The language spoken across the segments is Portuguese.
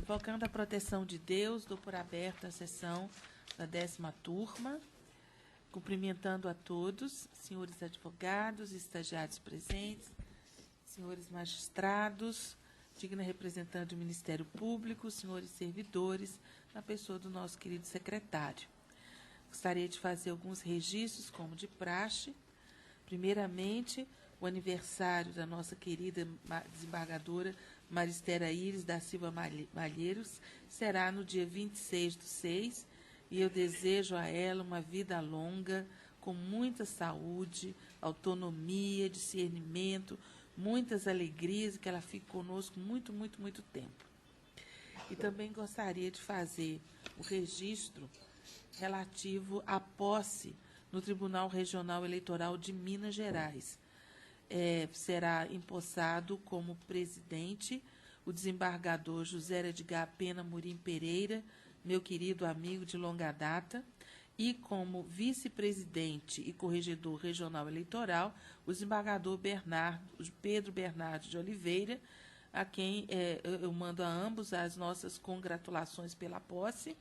Invocando a proteção de Deus, dou por aberta a sessão da 10ª turma, cumprimentando a todos, senhores advogados, estagiários presentes, senhores magistrados, digna representante do Ministério Público, senhores servidores, na pessoa do nosso querido secretário. Gostaria de fazer alguns registros, como de praxe. Primeiramente, o aniversário da nossa querida desembargadora Maristera Iris da Silva Malheiros será no dia 26/6, e eu desejo a ela uma vida longa, com muita saúde, autonomia, discernimento, muitas alegrias, e que ela fique conosco muito, muito, muito tempo. E também gostaria de fazer o registro relativo à posse no Tribunal Regional Eleitoral de Minas Gerais. Será empossado como presidente o desembargador José Edgar Pena Murim Pereira, meu querido amigo de longa data, e como vice-presidente e corregedor regional eleitoral, o desembargador Pedro Bernardo de Oliveira, a quem eu mando a ambos as nossas congratulações pela posse,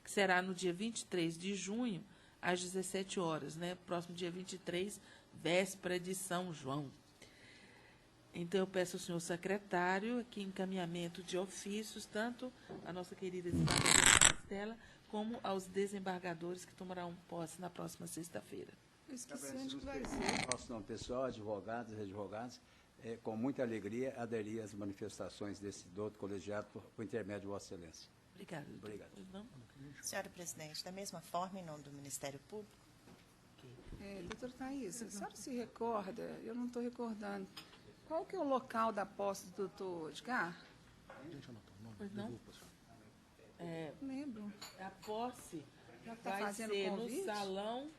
que será no dia 23 de junho, às 17 horas, né? Próximo dia 23, véspera de São João. Então, eu peço ao senhor secretário aqui encaminhamento de ofícios, tanto a nossa querida desembargadora Estela, como aos desembargadores que tomarão posse na próxima sexta-feira. Nosso nome pessoal, advogados e advogados, com muita alegria, aderir às manifestações desse douto colegiado por intermédio de Vossa Excelência. Obrigada. Obrigado. Senhora presidente, da mesma forma, em nome do Ministério Público. Doutora Thaís, a senhora se recorda, eu não estou recordando, qual que é o local da posse do doutor Edgar? Pois não? Lembro. A posse Tá vai ser convite? no salão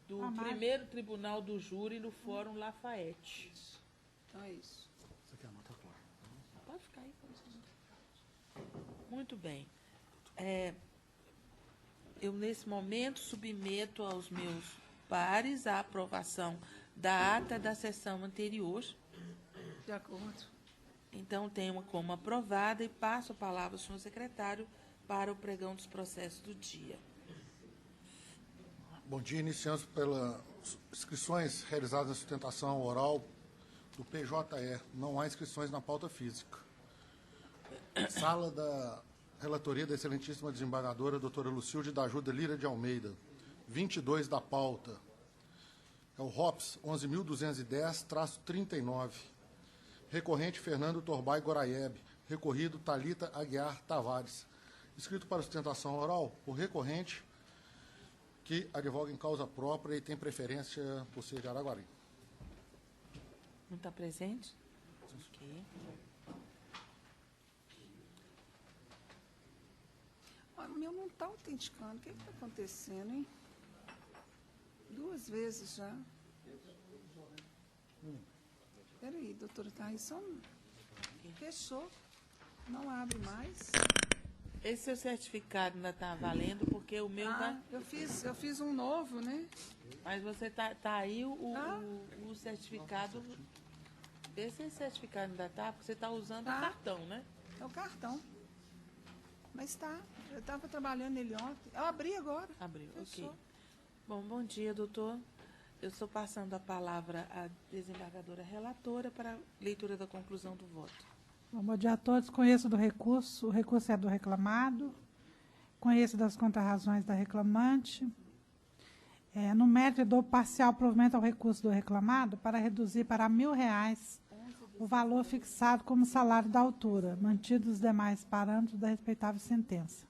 do primeiro tribunal do júri, no Fórum Lafayette. Então é isso. Pode ficar aí. Muito bem. Eu, nesse momento, submeto aos meus pares a aprovação da ata da sessão anterior. De acordo. Então, tenho como aprovada e passo a palavra ao senhor secretário para o pregão dos processos do dia. Bom dia. Iniciamos pelas inscrições realizadas na sustentação oral do PJE. Não há inscrições na pauta física. Sala da relatoria da excelentíssima desembargadora doutora Lucilde da Ajuda Lira de Almeida, 22 da pauta. É o ROPS 11.210-39. Recorrente Fernando Torbay Goraieb. Recorrido Thalita Aguiar Tavares. Inscrito para sustentação oral, o recorrente que advoga em causa própria e tem preferência por ser de Araguari. Não está presente? Ok. O meu não está autenticando. O que está acontecendo, hein? 2 vezes já. Espera aí, doutora Thaís, fechou. Não abre mais. Esse seu certificado ainda está valendo, porque o meu vai... Eu fiz um novo, né? Mas você tá aí o certificado... Esse certificado ainda está, porque você está usando o cartão, né? É o cartão. Mas está. Eu estava trabalhando nele ontem. Eu abri agora. Abriu, Fechou. ok. Bom dia, doutor. Eu estou passando a palavra à desembargadora relatora para a leitura da conclusão do voto. Bom dia a todos. Conheço do recurso. O recurso é do reclamado. Conheço das contrarrazões da reclamante. No mérito, eu dou parcial provimento ao recurso do reclamado para reduzir para R$1.000 o valor fixado como salário da autora, mantidos os demais parâmetros da respeitável sentença.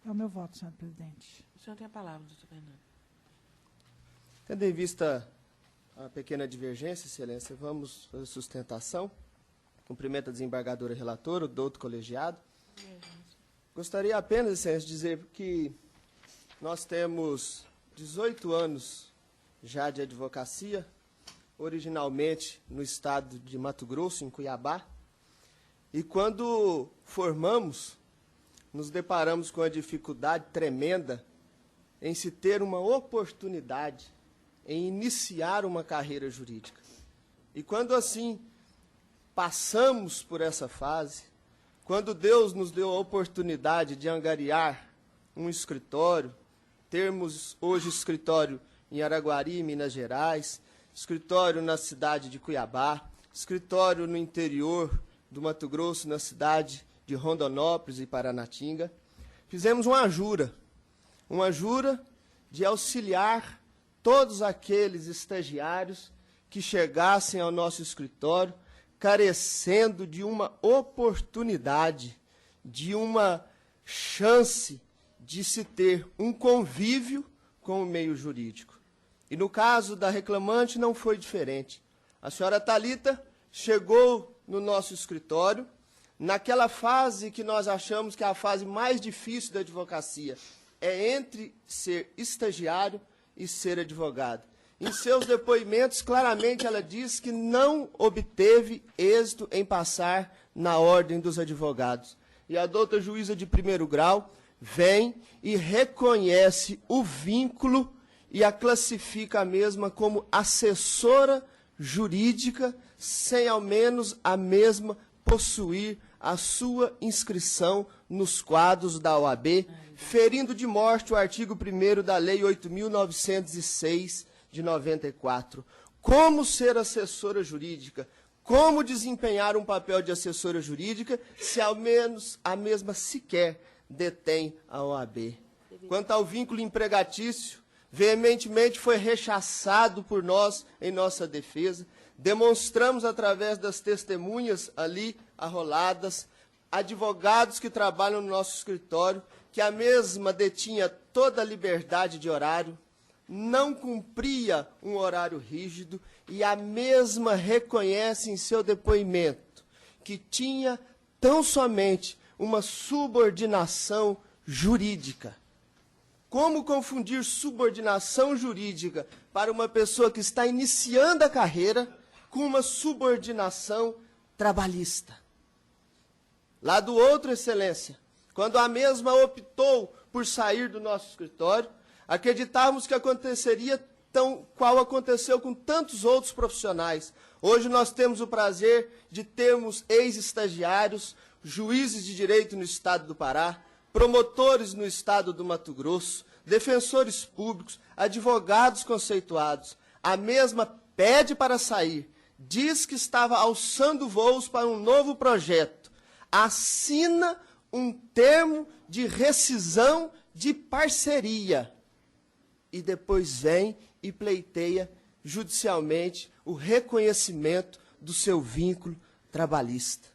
É o meu voto, senhor presidente. O senhor tem a palavra, doutor Fernando. Tendo em vista a pequena divergência, excelência, vamos fazer sustentação. Cumprimento a desembargadora relatora, o douto colegiado. Gostaria apenas, excelência, de dizer que nós temos 18 anos já de advocacia, originalmente no estado de Mato Grosso, em Cuiabá, e quando formamos, nos deparamos com a dificuldade tremenda em se ter uma oportunidade em iniciar uma carreira jurídica. E quando assim passamos por essa fase, quando Deus nos deu a oportunidade de angariar um escritório, termos hoje escritório em Araguari, Minas Gerais, escritório na cidade de Cuiabá, escritório no interior do Mato Grosso, na cidade de Rondonópolis e Paranatinga, fizemos uma jura de auxiliar todos aqueles estagiários que chegassem ao nosso escritório carecendo de uma oportunidade, de uma chance de se ter um convívio com o meio jurídico. E no caso da reclamante não foi diferente. A senhora Thalita chegou no nosso escritório naquela fase que nós achamos que é a fase mais difícil da advocacia, é entre ser estagiário e ser advogado. Em seus depoimentos, claramente ela diz que não obteve êxito em passar na ordem dos advogados. E a doutora juíza de primeiro grau vem e reconhece o vínculo e a classifica a mesma como assessora jurídica, sem ao menos a mesma possuir a sua inscrição nos quadros da OAB, ferindo de morte o artigo 1º da Lei 8.906, de 94. Como ser assessora jurídica? Como desempenhar um papel de assessora jurídica se ao menos a mesma sequer detém a OAB? Quanto ao vínculo empregatício, veementemente foi rechaçado por nós em nossa defesa. Demonstramos através das testemunhas ali arroladas, advogados que trabalham no nosso escritório, que a mesma detinha toda a liberdade de horário, não cumpria um horário rígido e a mesma reconhece em seu depoimento que tinha tão somente uma subordinação jurídica. Como confundir subordinação jurídica para uma pessoa que está iniciando a carreira com uma subordinação trabalhista? Lá do outro, Excelência, quando a mesma optou por sair do nosso escritório, acreditávamos que aconteceria tão qual aconteceu com tantos outros profissionais. Hoje nós temos o prazer de termos ex-estagiários, juízes de direito no estado do Pará, promotores no estado do Mato Grosso, defensores públicos, advogados conceituados. A mesma pede para sair, diz que estava alçando voos para um novo projeto, assina um termo de rescisão de parceria e depois vem e pleiteia judicialmente o reconhecimento do seu vínculo trabalhista.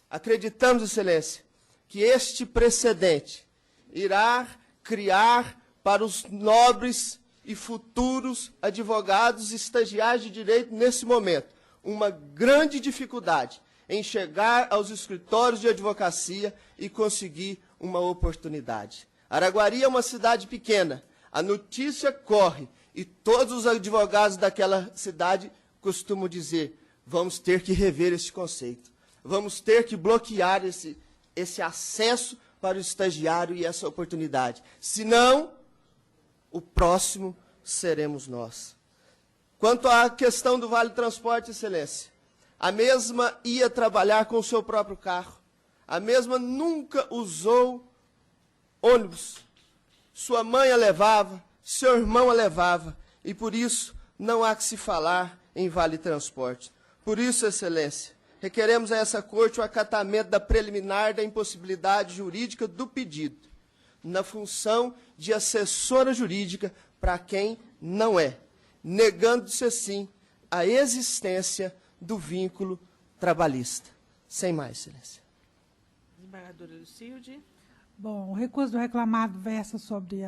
Acreditamos, Excelência, que este precedente irá criar para os nobres e futuros advogados e estagiários de direito, nesse momento, uma grande dificuldade em chegar aos escritórios de advocacia e conseguir uma oportunidade. Araguari é uma cidade pequena, a notícia corre e todos os advogados daquela cidade costumam dizer: vamos ter que rever esse conceito, vamos ter que bloquear esse acesso para o estagiário e essa oportunidade. Senão, o próximo seremos nós. Quanto à questão do Vale Transporte, Excelência, a mesma ia trabalhar com o seu próprio carro, a mesma nunca usou ônibus. Sua mãe a levava, seu irmão a levava, e por isso não há que se falar em Vale Transporte. Por isso, Excelência, requeremos a essa Corte o acatamento da preliminar da impossibilidade jurídica do pedido, na função de assessora jurídica para quem não é, negando-se assim a existência do vínculo trabalhista. Sem mais, Excelência. Desembargadora Lucilde. Bom, o recurso do reclamado versa sobre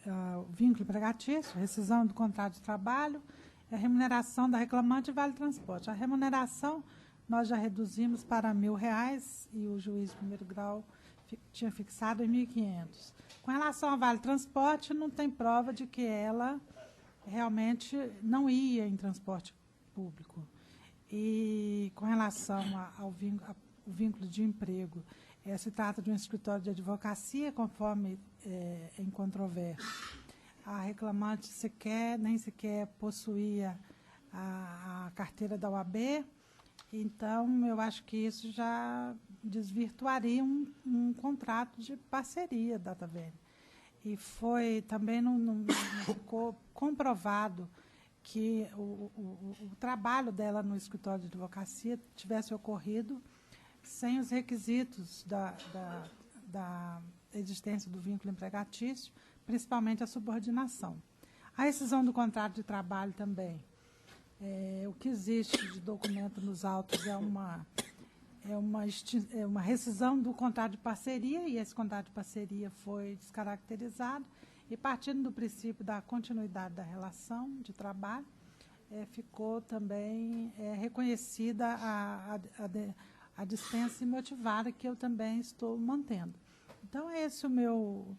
o vínculo empregatício, rescisão do contrato de trabalho, a remuneração da reclamante e Vale Transporte. A remuneração nós já reduzimos para R$ 1.000 e o juiz de primeiro grau tinha fixado em 1.500. Com relação ao Vale Transporte, não tem prova de que ela realmente não ia em transporte público. E com relação ao vínculo de emprego, se trata de um escritório de advocacia, conforme em controvérsia. A reclamante nem sequer possuía a carteira da OAB, então eu acho que isso já desvirtuaria um contrato de parceria da Taverne. E foi também não ficou comprovado que o trabalho dela no escritório de advocacia tivesse ocorrido sem os requisitos da existência do vínculo empregatício, principalmente a subordinação. A rescisão do contrato de trabalho também. O que existe de documento nos autos é uma rescisão do contrato de parceria, e esse contrato de parceria foi descaracterizado, e partindo do princípio da continuidade da relação de trabalho, ficou também reconhecida a dispensa imotivada, que eu também estou mantendo. Então, esse é o meu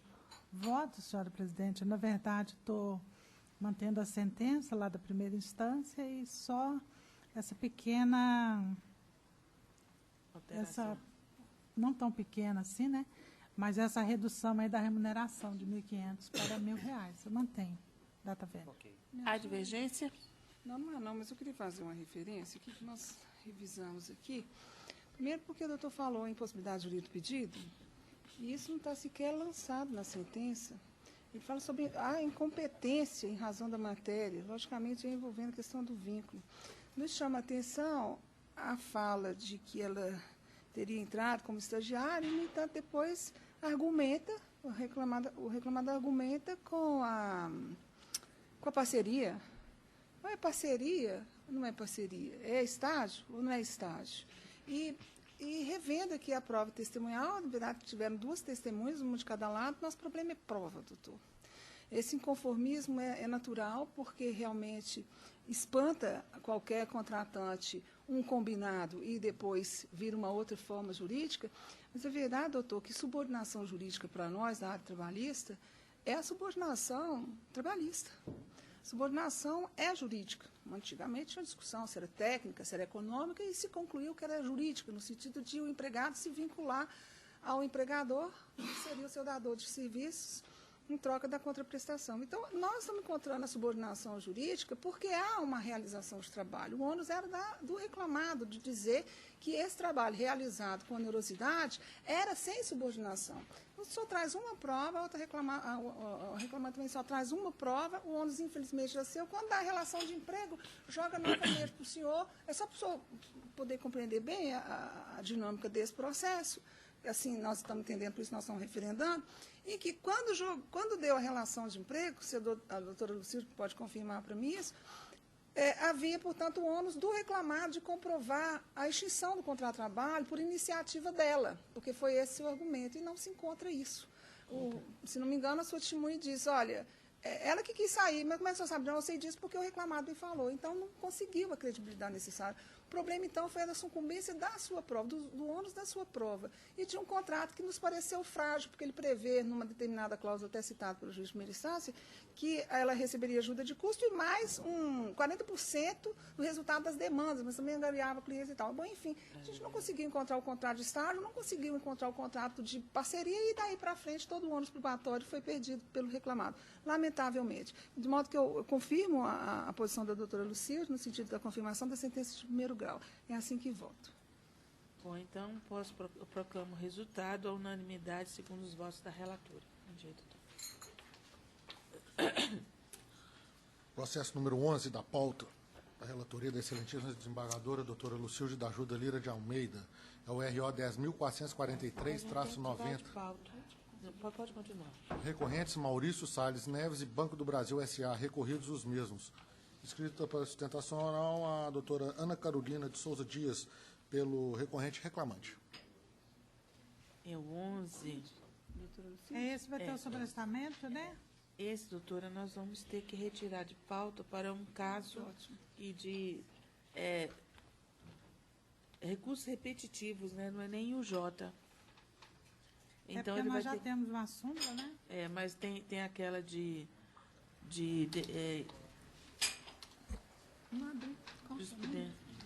voto, senhora presidente. Na verdade, estou mantendo a sentença lá da primeira instância e só essa pequena, não tão pequena assim, né? Mas essa redução aí da remuneração de R$ 1.500 para R$ 1.000, eu mantenho, data velha. Ok. Há divergência? Não é não, mas eu queria fazer uma referência, o que nós revisamos aqui. Primeiro porque o doutor falou em possibilidade de jurídico pedido, e isso não está sequer lançado na sentença. Ele fala sobre a incompetência em razão da matéria, logicamente envolvendo a questão do vínculo. Nos chama a atenção a fala de que ela teria entrado como estagiária, e, no entanto, depois argumenta, o reclamado argumenta com a parceria. Não é parceria, não é parceria. É estágio ou não é estágio? E revendo aqui a prova testemunhal, na verdade, tiveram duas testemunhas, uma de cada lado, nosso problema é prova, doutor. Esse inconformismo é natural, porque realmente espanta qualquer contratante um combinado e depois vira uma outra forma jurídica. Mas é verdade, doutor, que subordinação jurídica para nós, da área trabalhista, é a subordinação trabalhista. Subordinação é jurídica. Antigamente tinha uma discussão se era técnica, se era econômica, e se concluiu que era jurídica, no sentido de o empregado se vincular ao empregador, que seria o seu dador de serviços, em troca da contraprestação. Então, nós estamos encontrando a subordinação jurídica porque há uma realização de trabalho. O ônus era do reclamado, de dizer que esse trabalho realizado com onerosidade era sem subordinação. O senhor traz uma prova, o reclamante também só traz uma prova, o ônus, infelizmente, já é seu. Quando dá a relação de emprego, joga novamente para o senhor. É só para o senhor poder compreender bem a dinâmica desse processo. Assim, nós estamos entendendo, por isso nós estamos referendando, e que quando deu a relação de emprego, a doutora Lucília pode confirmar para mim isso, havia, portanto, o ônus do reclamado de comprovar a extinção do contrato de trabalho por iniciativa dela, porque foi esse o argumento, e não se encontra isso. Se não me engano, a sua testemunha diz, olha, ela que quis sair, mas como é que você sabe? Não, eu sei disso porque o reclamado me falou, então não conseguiu a credibilidade necessária. O problema, então, foi a sucumbência da sua prova, do ônus da sua prova, e de um contrato que nos pareceu frágil, porque ele prevê, numa determinada cláusula até citada pelo juiz de primeira instância, que ela receberia ajuda de custo e mais 40% do resultado das demandas, mas também angariava clientes e tal. Bom, enfim, a gente não conseguiu encontrar o contrato de estágio, não conseguiu encontrar o contrato de parceria, e daí para frente todo o ônus probatório foi perdido pelo reclamado, lamentavelmente. De modo que eu confirmo a posição da doutora Lucília, no sentido da confirmação da sentença de primeiro grau. É assim que voto. Bom, então, eu proclamo o resultado, a unanimidade, segundo os votos da relatora. Bom dia, doutor. Processo número 11 da pauta, da relatoria da excelentíssima desembargadora doutora Lucília da Ajuda Lira de Almeida, é o RO 10.443-90. Pode continuar. Recorrentes Maurício Salles Neves e Banco do Brasil S.A., recorridos os mesmos. Escrita para sustentação oral a doutora Ana Carolina de Souza Dias, pelo recorrente reclamante. É o 11. Esse vai ter o sobrestamento, né? Esse, doutora, nós vamos ter que retirar de pauta para um caso e de recursos repetitivos, né? Não é nem o J. Então, porque nós já temos uma súmula, né? Mas tem aquela de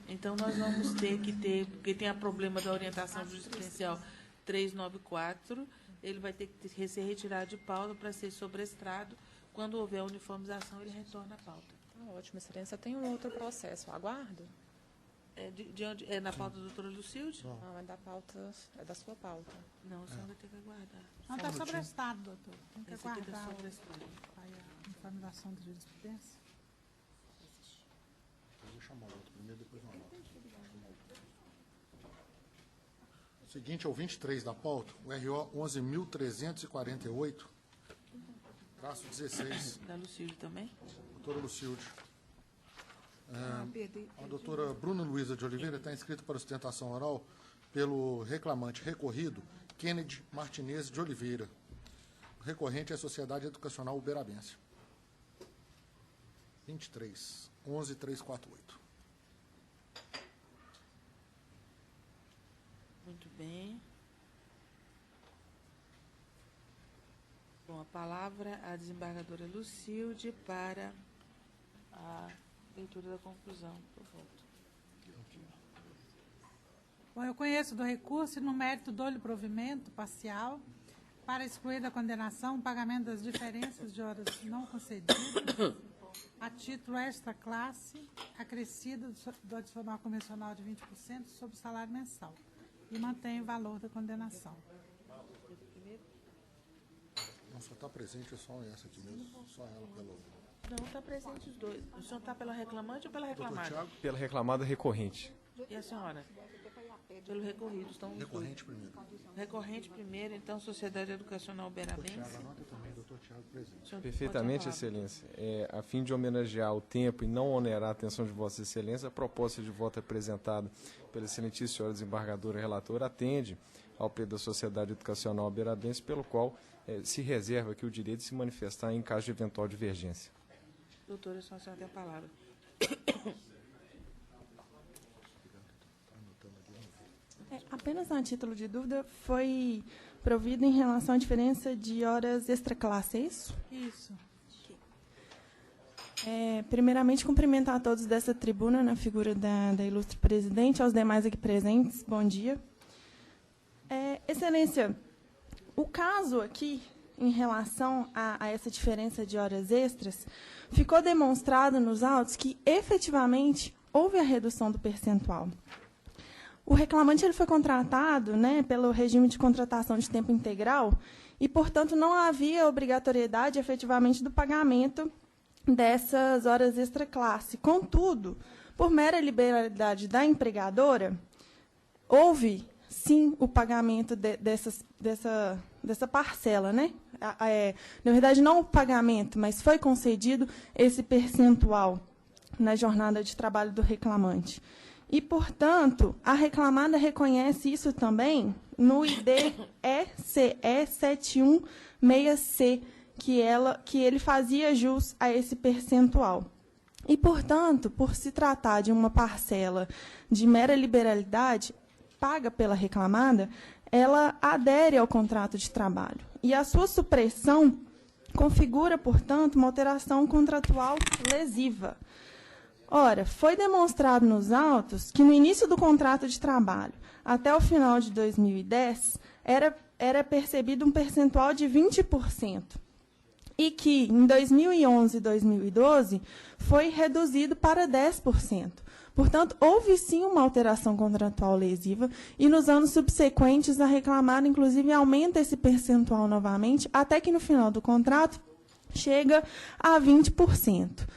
então, nós vamos ter que ter, porque tem o problema da orientação jurisprudencial 394, ele vai ter que ser retirado de pauta para ser sobrestrado. Quando houver uniformização, ele retorna à pauta. Ótimo, excelência. Tem um outro processo. Aguardo. De onde? É na pauta do doutora Lucilde? Não, é da pauta, é da sua pauta. Não, a senhora vai ter que aguardar. Não está sobre estado, doutor. Tem que Esse aqui está aguardar sobre estado. a informação de jurisprudência. Eu vou chamar o outro primeiro, depois uma nota. O seguinte é o 23 da pauta, o RO 11.348, traço 16, Da Lucilde também? doutora Lucilde. Perdi. A doutora Bruna Luiza de Oliveira está inscrita para sustentação oral pelo reclamante recorrido Kennedy Martinez de Oliveira. O recorrente é a Sociedade Educacional Uberabense. 23, 11348. Muito bem. Com a palavra, a desembargadora Lucilde para a leitura da conclusão. Por favor. Bom, eu conheço do recurso e no mérito dou-lhe provimento parcial para excluir da condenação o pagamento das diferenças de horas não concedidas a título extra classe acrescido do adicional convencional de 20% sobre o salário mensal e mantém o valor da condenação. Não, só está presente, é só essa aqui mesmo, só ela pelo... Não, está presente os dois. O senhor está pela reclamante ou pela Doutor reclamada? Tiago, Pela reclamada recorrente. E a senhora? Pelo recorrido. Estão os dois. recorrente primeiro. Recorrente primeiro, então, Sociedade Educacional Uberabense. Tiago, anota também, doutor Tiago presente. O senhor Perfeitamente, pode falar. Excelência. A fim de homenagear o tempo e não onerar a atenção de Vossa Excelência, a proposta de voto apresentada pela excelentíssima senhora desembargadora relatora atende ao pedido da Sociedade Educacional Uberabense, pelo qual se reserva aqui o direito de se manifestar em caso de eventual divergência. Doutora, a senhora tem a palavra. Apenas a título de dúvida, foi provido em relação à diferença de horas extra classe, é isso? Isso. Primeiramente, cumprimentar a todos dessa tribuna, na figura da ilustre presidente, aos demais aqui presentes, bom dia. Excelência, o caso aqui, em relação a essa diferença de horas extras, ficou demonstrado nos autos que, efetivamente, houve a redução do percentual. O reclamante ele foi contratado, né, pelo regime de contratação de tempo integral e, portanto, não havia obrigatoriedade, efetivamente, do pagamento dessas horas extra classe. Contudo, por mera liberalidade da empregadora, houve, sim, o pagamento dessa parcela, né? Na verdade, não o pagamento, mas foi concedido esse percentual na jornada de trabalho do reclamante. E, portanto, a reclamada reconhece isso também no ID ECE 716C, que ele fazia jus a esse percentual. E, portanto, por se tratar de uma parcela de mera liberalidade paga pela reclamada, ela adere ao contrato de trabalho. E a sua supressão configura, portanto, uma alteração contratual lesiva. Ora, foi demonstrado nos autos que, no início do contrato de trabalho, até o final de 2010, era percebido um percentual de 20%. E que, em 2011 e 2012, foi reduzido para 10%. Portanto, houve, sim, uma alteração contratual lesiva, e, nos anos subsequentes, a reclamada, inclusive, aumenta esse percentual novamente, até que, no final do contrato, chega a 20%.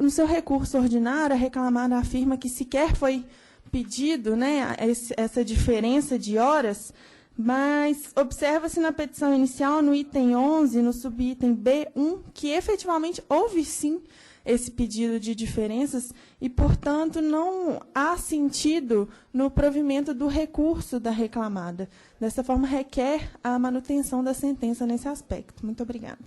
No seu recurso ordinário, a reclamada afirma que sequer foi pedido, né, essa diferença de horas, mas observa-se na petição inicial, no item 11, no subitem B1, que efetivamente houve, sim, esse pedido de diferenças e, portanto, não há sentido no provimento do recurso da reclamada. Dessa forma, requer a manutenção da sentença nesse aspecto. Muito obrigada.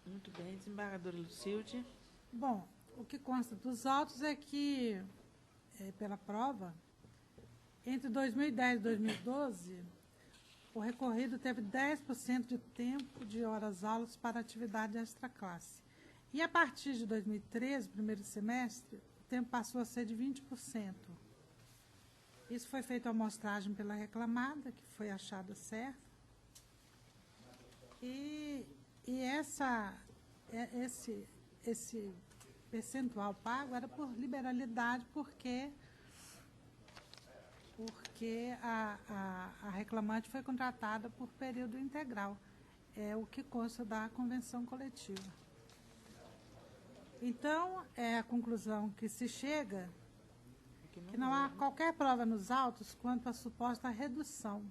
Muito bem, desembargadora Lucilde. Bom, o que consta dos autos é que, pela prova, entre 2010 e 2012, o recorrido teve 10% de tempo de horas-aulas para atividade extra-classe. E, a partir de 2013, primeiro semestre, o tempo passou a ser de 20%. Isso foi feito a amostragem pela reclamada, que foi achada certa. percentual pago era por liberalidade, porque a reclamante foi contratada por período integral. É o que consta da convenção coletiva. Então, é a conclusão que se chega que não há qualquer prova nos autos quanto à suposta redução,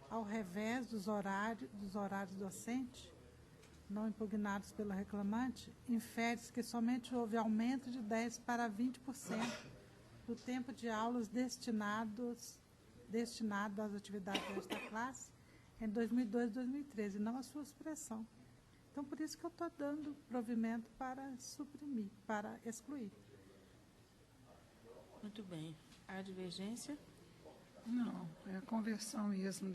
ao revés dos horários docentes, não impugnados pela reclamante, infere-se que somente houve aumento de 10% para 20% do tempo de aulas destinado às atividades desta classe em 2002 e 2013, não a sua supressão. Então, por isso que eu estou dando provimento para suprimir, para excluir. Muito bem. Há divergência? Não, é a conversão mesmo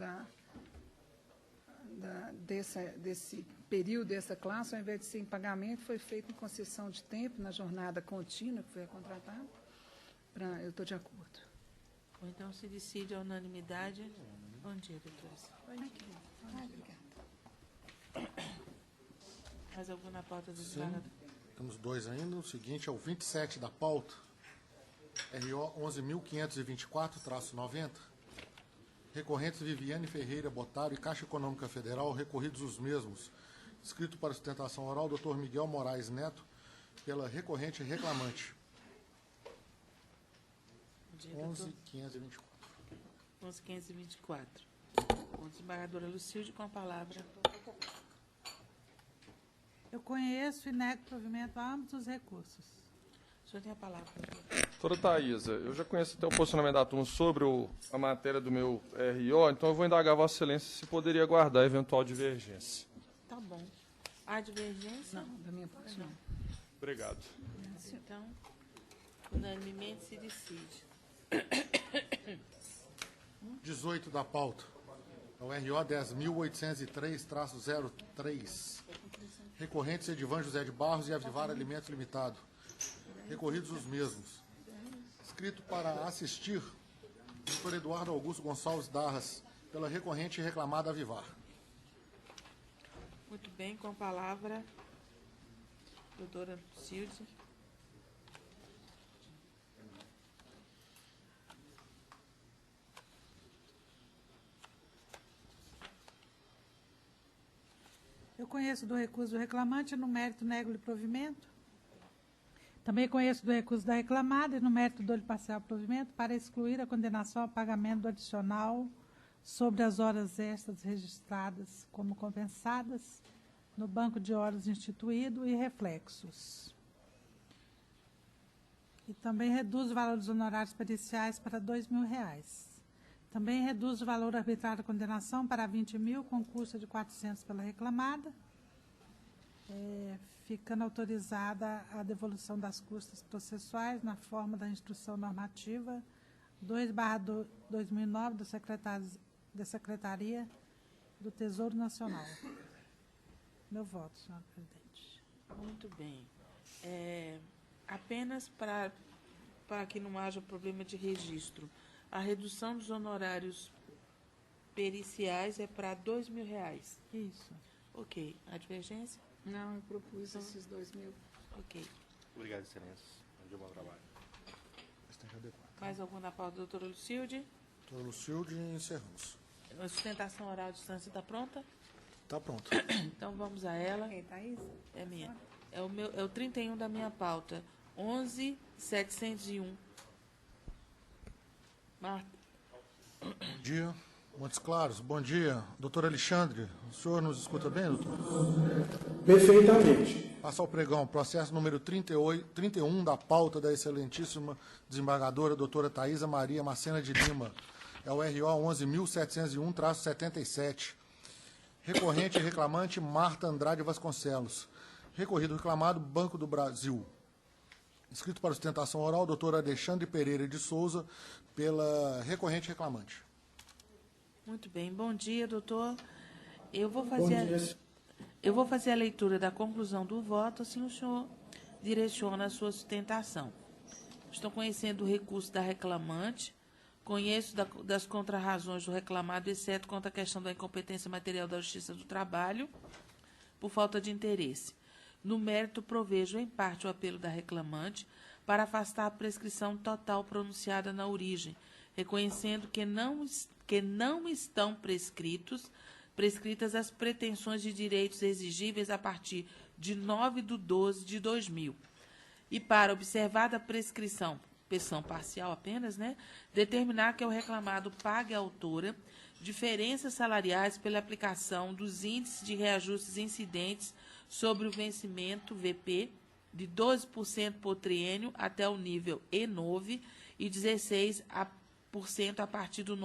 desse período, dessa classe, ao invés de ser em pagamento, foi feito em concessão de tempo, na jornada contínua que foi contratada. Eu estou de acordo. Ou então se decide a unanimidade. Bom dia, doutores. Obrigada. Mais alguma pauta do Sim, desembargador? temos dois ainda. O seguinte é o 27 da pauta, RO 11.524-90. Recorrentes Viviane Ferreira Botário e Caixa Econômica Federal, recorridos os mesmos. Escrito para sustentação oral, Dr. Miguel Moraes Neto, pela recorrente reclamante. 11.524. 11.524. O desembargadora Lucilde com a palavra. Eu conheço e nego provimento a ambos os recursos. O senhor tem a palavra. Doutora Thaisa, eu já conheço até o posicionamento da turma sobre a matéria do meu RO, então eu vou indagar a Vossa Excelência se poderia aguardar eventual divergência. Tá bom. Há divergência? Não, da minha parte não. Obrigado. Então, unanimemente se decide. 18 da pauta, é o RO 10.803-03. Recorrentes Edivan José de Barros e Avivar Alimentos Limitado. Recorridos os mesmos. Escrito para assistir, Dr. Eduardo Augusto Gonçalves Darras, pela recorrente reclamada Avivar. Muito bem, com a palavra, doutora Lucilde. Eu conheço do recurso do reclamante, no mérito nego-lhe provimento. Também conheço do recurso da reclamada e no mérito dou-lhe parcial provimento para excluir a condenação ao pagamento do adicional sobre as horas extras registradas como compensadas no banco de horas instituído e reflexos. E também reduz o valor dos honorários periciais para R$ 2.000. Também reduz o valor arbitrário da condenação para 20.000, com custo de 400 pela reclamada, ficando autorizada a devolução das custas processuais na forma da instrução normativa 2/2009 da Secretaria do Tesouro Nacional. Meu voto, senhora presidente. Muito bem. Apenas para que não haja problema de registro, a redução dos honorários periciais é para R$ 2.000. Isso. Ok. A divergência? Não, eu propus esses 2.000. Ok. Obrigado, Excelência. Bom trabalho. Mais alguma na pauta, doutora Lucilde? Doutora Lucilde, encerramos. A sustentação oral de distância está pronta? Está pronto. Então vamos a ela. Quem, Thaís? É minha. É o 31 da minha pauta. 11.701. Marta. Bom dia. Montes Claros, bom dia. Doutor Alexandre, o senhor nos escuta bem, doutor? Perfeitamente. Passa ao pregão, processo número 31 da pauta da excelentíssima desembargadora doutora Thaisa Maria Macena de Lima. É o RO 11.701-77. Recorrente e reclamante Marta Andrade Vasconcelos. Recorrido reclamado Banco do Brasil. Escrito para sustentação oral, doutor Alexandre Pereira de Souza, pela recorrente reclamante. Muito bem. Bom dia, doutor. Eu vou fazer a leitura da conclusão do voto, assim o senhor direciona a sua sustentação. Estou conhecendo o recurso da reclamante, conheço das contrarrazões do reclamado, exceto quanto à questão da incompetência material da Justiça do Trabalho, por falta de interesse. No mérito, provejo em parte o apelo da reclamante para afastar a prescrição total pronunciada na origem, reconhecendo que não estão prescritas as pretensões de direitos exigíveis a partir de 9/12/2000. E para, observada a prescrição parcial apenas, determinar que o reclamado pague à autora diferenças salariais pela aplicação dos índices de reajustes incidentes sobre o vencimento VP de 12% por triênio até o nível E9 e 16% a partir do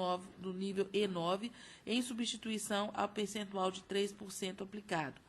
nível E9, em substituição ao percentual de 3% aplicado.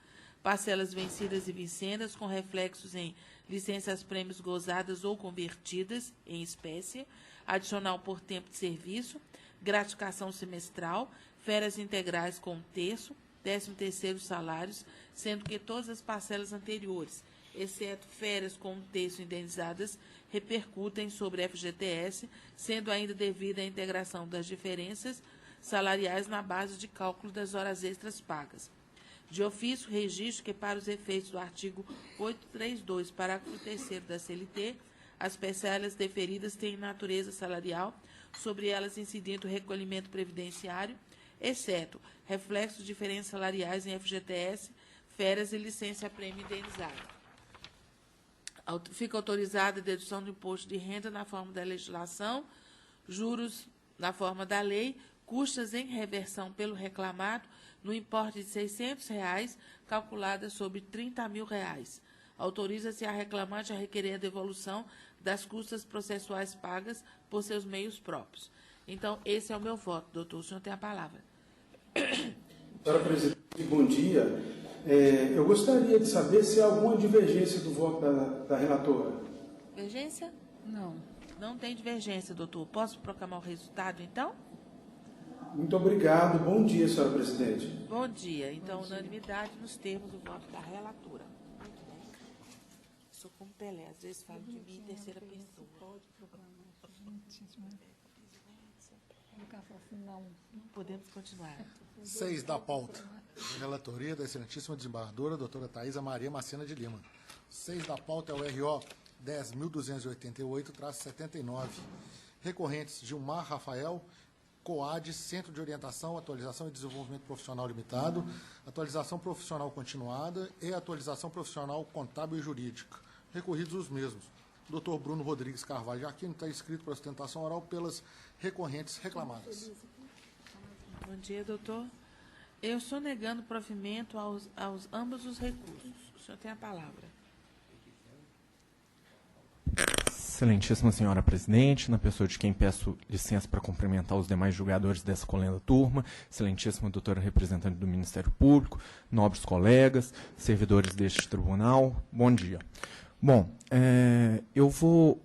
Parcelas vencidas e vincendas com reflexos em licenças-prêmios gozadas ou convertidas em espécie, adicional por tempo de serviço, gratificação semestral, férias integrais com 1/3, 13º salários, sendo que todas as parcelas anteriores, exceto férias com 1/3 indenizadas, repercutem sobre FGTS, sendo ainda devida a integração das diferenças salariais na base de cálculo das horas extras pagas. De ofício, registro que, para os efeitos do artigo 832, parágrafo 3º da CLT, as parcelas deferidas têm natureza salarial, sobre elas incidindo o recolhimento previdenciário, exceto reflexos de diferenças salariais em FGTS, férias e licença-prêmio indenizada. Fica autorizada a dedução do imposto de renda na forma da legislação, juros na forma da lei, custas em reversão pelo reclamado no importe de R$ 600, calculada sobre R$ 30.000. Autoriza-se a reclamante a requerer a devolução das custas processuais pagas por seus meios próprios. Então, esse é o meu voto, doutor. O senhor tem a palavra. Senhora presidente, bom dia. Eu gostaria de saber se há alguma divergência do voto da relatora. Divergência? Não. Não tem divergência, doutor. Posso proclamar o resultado, então? Muito obrigado. Bom dia, senhora presidente. Bom dia. Então, unanimidade nos termos do voto da relatora. Muito bem. Sou como Pelé, às vezes falo de mim em terceira pessoa. Podemos continuar. 6 da pauta. Relatoria da excelentíssima desembargadora, doutora Thaisa Maria Macena de Lima. 6 da pauta é o RO 10.288-79. Recorrentes Gilmar Rafael, COAD, Centro de Orientação, Atualização e Desenvolvimento Profissional Limitado, Atualização Profissional Continuada e Atualização Profissional Contábil e Jurídica. Recorridos os mesmos. Dr. Bruno Rodrigues Carvalho de Aquino está inscrito para sustentação oral pelas recorrentes reclamadas. Bom dia, doutor. Eu estou negando provimento aos ambos os recursos. O senhor tem a palavra. Excelentíssima senhora presidente, na pessoa de quem peço licença para cumprimentar os demais julgadores dessa colenda turma, excelentíssima doutora representante do Ministério Público, nobres colegas, servidores deste tribunal, bom dia. Bom, eu vou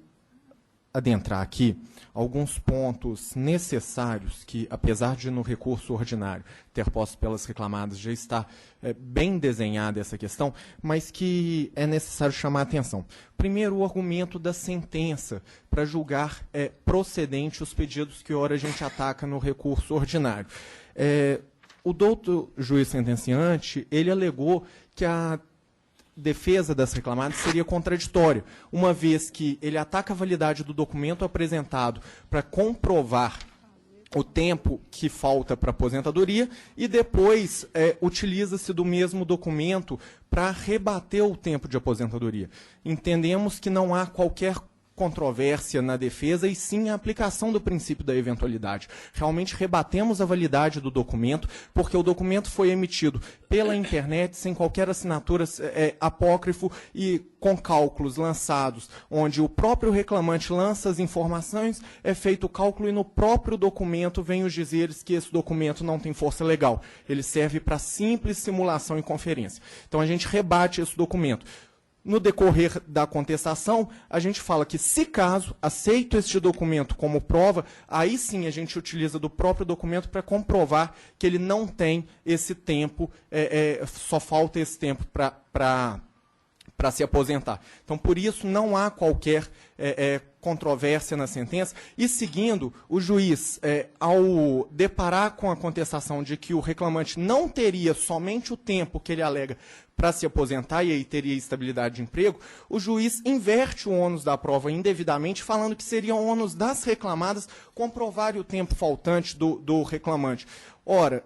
adentrar aqui alguns pontos necessários que, apesar de no recurso ordinário ter posto pelas reclamadas já estar bem desenhada essa questão, mas que é necessário chamar a atenção. Primeiro, o argumento da sentença para julgar procedente os pedidos que ora a gente ataca no recurso ordinário. O doutor juiz sentenciante, ele alegou que a defesa das reclamadas seria contraditória, uma vez que ele ataca a validade do documento apresentado para comprovar o tempo que falta para aposentadoria e depois utiliza-se do mesmo documento para rebater o tempo de aposentadoria. Entendemos que não há qualquer controvérsia na defesa e sim a aplicação do princípio da eventualidade. Realmente rebatemos a validade do documento, porque o documento foi emitido pela internet, sem qualquer assinatura apócrifo e com cálculos lançados, onde o próprio reclamante lança as informações, é feito o cálculo e no próprio documento vem os dizeres que esse documento não tem força legal. Ele serve para simples simulação e conferência. Então a gente rebate esse documento. No decorrer da contestação, a gente fala que, se caso aceito este documento como prova, aí sim a gente utiliza do próprio documento para comprovar que ele não tem esse tempo, só falta esse tempo para se aposentar. Então, por isso, não há qualquer controvérsia na sentença, e seguindo, o juiz, ao deparar com a contestação de que o reclamante não teria somente o tempo que ele alega para se aposentar e aí teria estabilidade de emprego, o juiz inverte o ônus da prova indevidamente, falando que seria o ônus das reclamadas comprovarem o tempo faltante do reclamante. Ora,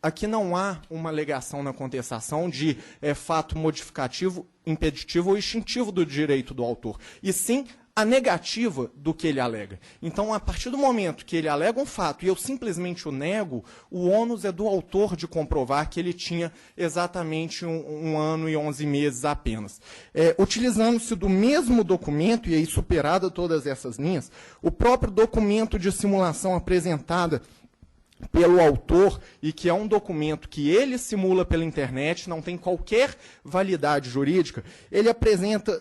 aqui não há uma alegação na contestação de fato modificativo, impeditivo ou extintivo do direito do autor, e sim a negativa do que ele alega. Então, a partir do momento que ele alega um fato e eu simplesmente o nego, o ônus é do autor de comprovar que ele tinha exatamente um ano e 11 meses apenas. Utilizando-se do mesmo documento, e aí superada todas essas linhas, o próprio documento de simulação apresentada pelo autor, e que é um documento que ele simula pela internet, não tem qualquer validade jurídica, ele apresenta,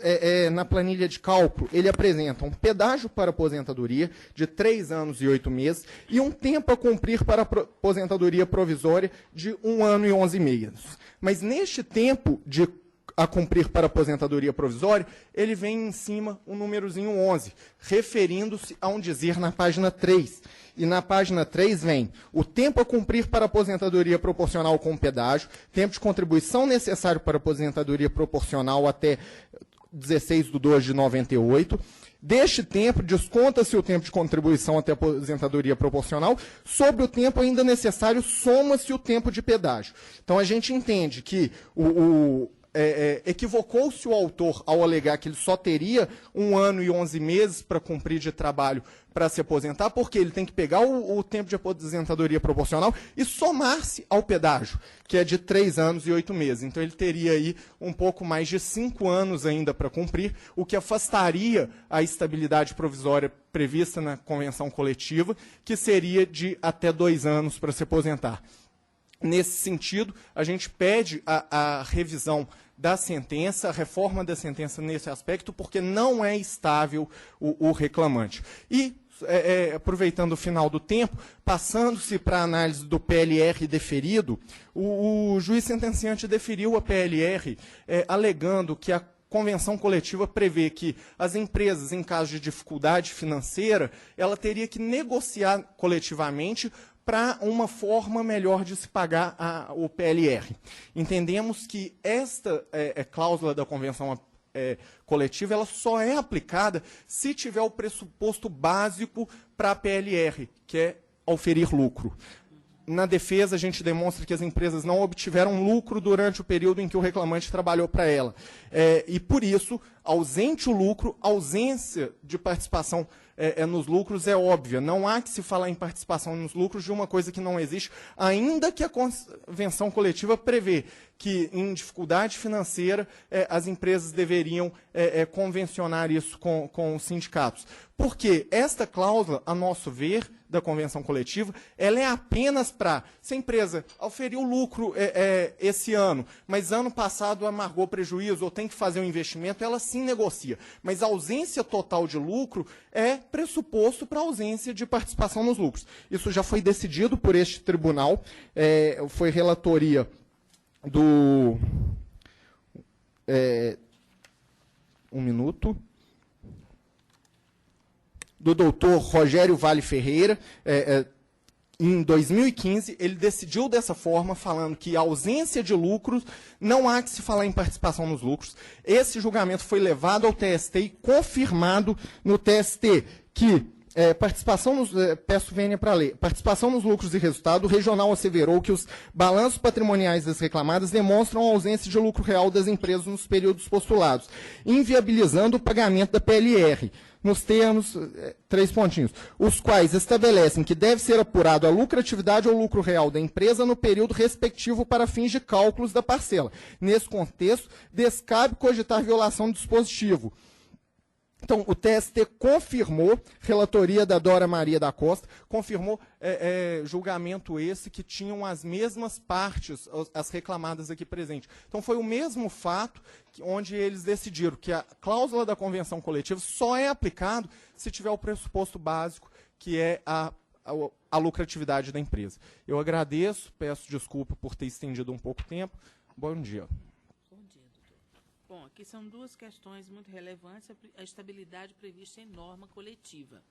na planilha de cálculo, ele apresenta um pedágio para aposentadoria de 3 anos e 8 meses e um tempo a cumprir para aposentadoria provisória de 1 ano e 11 meses. Mas neste tempo a cumprir para aposentadoria provisória, ele vem em cima o númerozinho 11, referindo-se a um dizer na página 3. E na página 3 vem o tempo a cumprir para aposentadoria proporcional com pedágio, tempo de contribuição necessário para aposentadoria proporcional até 16/2/98. Deste tempo, desconta-se o tempo de contribuição até aposentadoria proporcional, sobre o tempo ainda necessário, soma-se o tempo de pedágio. Então, a gente entende que equivocou-se o autor ao alegar que ele só teria 1 ano e 11 meses para cumprir de trabalho para se aposentar, porque ele tem que pegar o tempo de aposentadoria proporcional e somar-se ao pedágio, que é de 3 anos e 8 meses. Então, ele teria aí um pouco mais de 5 anos ainda para cumprir, o que afastaria a estabilidade provisória prevista na convenção coletiva, que seria de até 2 anos para se aposentar. Nesse sentido, a gente pede a revisão da sentença, a reforma da sentença nesse aspecto, porque não é estável o reclamante. E, aproveitando o final do tempo, passando-se para a análise do PLR deferido, o juiz sentenciante deferiu a PLR, alegando que a convenção coletiva prevê que as empresas, em caso de dificuldade financeira, ela teria que negociar coletivamente para uma forma melhor de se pagar o PLR. Entendemos que esta cláusula da convenção coletiva ela só é aplicada se tiver o pressuposto básico para a PLR, que é auferir lucro. Na defesa, a gente demonstra que as empresas não obtiveram lucro durante o período em que o reclamante trabalhou para ela. E, por isso, ausente o lucro, ausência de participação nos lucros é óbvia. Não há que se falar em participação nos lucros de uma coisa que não existe, ainda que a convenção coletiva prevê que, em dificuldade financeira, as empresas deveriam convencionar isso com os sindicatos. Porque esta cláusula, a nosso ver, da convenção coletiva, ela é apenas para, se a empresa auferiu lucro esse ano, mas ano passado amargou prejuízo ou tem que fazer um investimento, ela sim negocia. Mas a ausência total de lucro é pressuposto para a ausência de participação nos lucros. Isso já foi decidido por este tribunal, foi relatoria do... do doutor Rogério Vale Ferreira. Em 2015, ele decidiu dessa forma, falando que a ausência de lucros, não há que se falar em participação nos lucros. Esse julgamento foi levado ao TST e confirmado no TST que participação nos, peço vênia para ler, participação nos lucros e resultado, o regional asseverou que os balanços patrimoniais das reclamadas demonstram a ausência de lucro real das empresas nos períodos postulados, inviabilizando o pagamento da PLR. Nos termos, 3 pontinhos, os quais estabelecem que deve ser apurado a lucratividade ou lucro real da empresa no período respectivo para fins de cálculos da parcela. Nesse contexto, descabe cogitar violação do dispositivo. Então, o TST confirmou, relatoria da Dora Maria da Costa, confirmou julgamento esse que tinham as mesmas partes, as reclamadas aqui presentes. Então, foi o mesmo fato onde eles decidiram que a cláusula da convenção coletiva só é aplicado se tiver o pressuposto básico, que é a lucratividade da empresa. Eu agradeço, peço desculpa por ter estendido um pouco o tempo. Bom dia. Bom, aqui são duas questões muito relevantes, a estabilidade prevista em norma coletiva.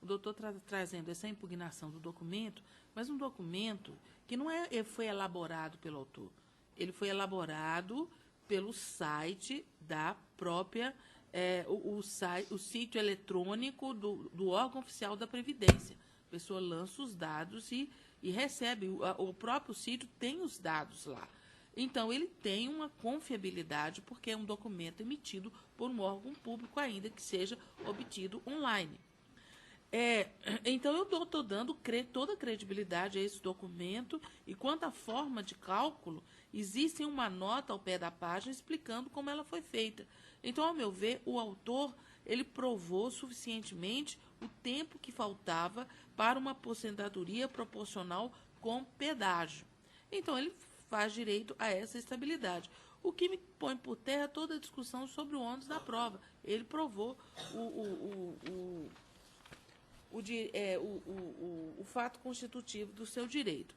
O doutor trazendo essa impugnação do documento, mas um documento que não foi elaborado pelo autor. Ele foi elaborado pelo site da própria, o sítio eletrônico do órgão oficial da Previdência. A pessoa lança os dados e recebe. O próprio sítio tem os dados lá. Então, ele tem uma confiabilidade, porque é um documento emitido por um órgão público, ainda que seja obtido online. Então, eu estou dando toda a credibilidade a esse documento, e quanto à forma de cálculo, existe uma nota ao pé da página explicando como ela foi feita. Então, ao meu ver, o autor ele provou suficientemente o tempo que faltava para uma aposentadoria proporcional com pedágio. Então, ele faz direito a essa estabilidade. O que me põe por terra toda a discussão sobre o ônus da prova. Ele provou o fato constitutivo do seu direito.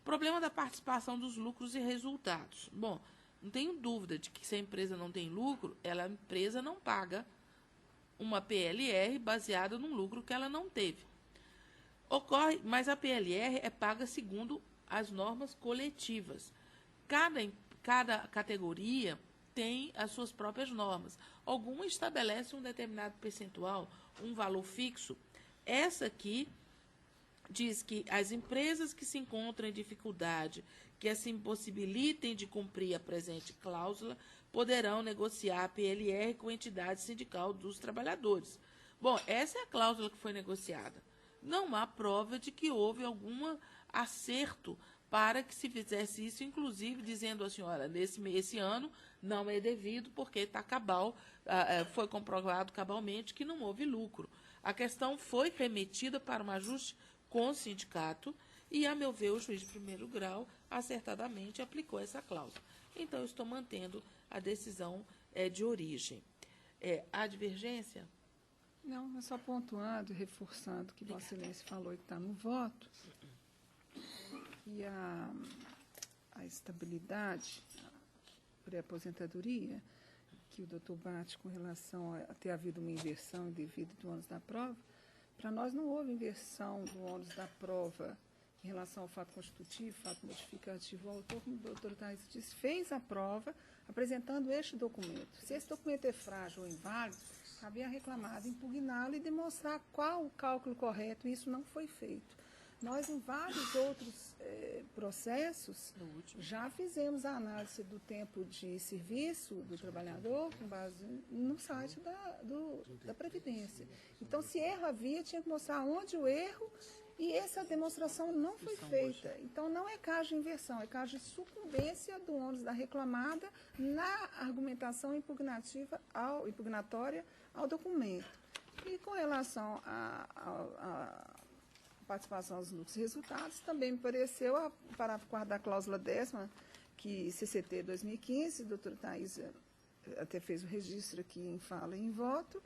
Problema da participação dos lucros e resultados. Bom, não tenho dúvida de que se a empresa não tem lucro, a empresa não paga uma PLR baseada num lucro que ela não teve. Mas a PLR é paga segundo as normas coletivas. Cada categoria tem as suas próprias normas. Alguma estabelece um determinado percentual, um valor fixo. Essa aqui diz que as empresas que se encontram em dificuldade, que assim impossibilitem de cumprir a presente cláusula, poderão negociar a PLR com a entidade sindical dos trabalhadores. Bom, essa é a cláusula que foi negociada. Não há prova de que houve algum acerto para que se fizesse isso, inclusive dizendo assim, olha, esse ano não é devido porque está cabal, foi comprovado cabalmente que não houve lucro. A questão foi remetida para um ajuste com o sindicato e, a meu ver, o juiz de primeiro grau acertadamente aplicou essa cláusula. Então, eu estou mantendo a decisão de origem. Há divergência? Não, é só pontuando e reforçando o que Vossa Excelência falou e que está no voto. E a estabilidade pré-aposentadoria, que o doutor bate com relação a ter havido uma inversão indevida do ônus da prova, para nós não houve inversão do ônus da prova em relação ao fato constitutivo, fato modificativo. O autor, como o doutor Thaís disse, fez a prova apresentando este documento. Se esse documento é frágil ou inválido, cabia a reclamado impugná-lo e demonstrar qual o cálculo correto, e isso não foi feito. Nós, em vários outros processos, já fizemos a análise do tempo de serviço do trabalhador com base no site da Previdência. Então, se erro havia, tinha que mostrar onde o erro, e essa demonstração não foi feita. Então, não é caso de inversão, é caso de sucumbência do ônus da reclamada na argumentação impugnatória ao documento. E com relação a participação dos lucros e resultados, também me pareceu, o parágrafo 4º da cláusula 10ª, que CCT 2015, a doutora Thaís até fez o registro aqui em fala e em voto,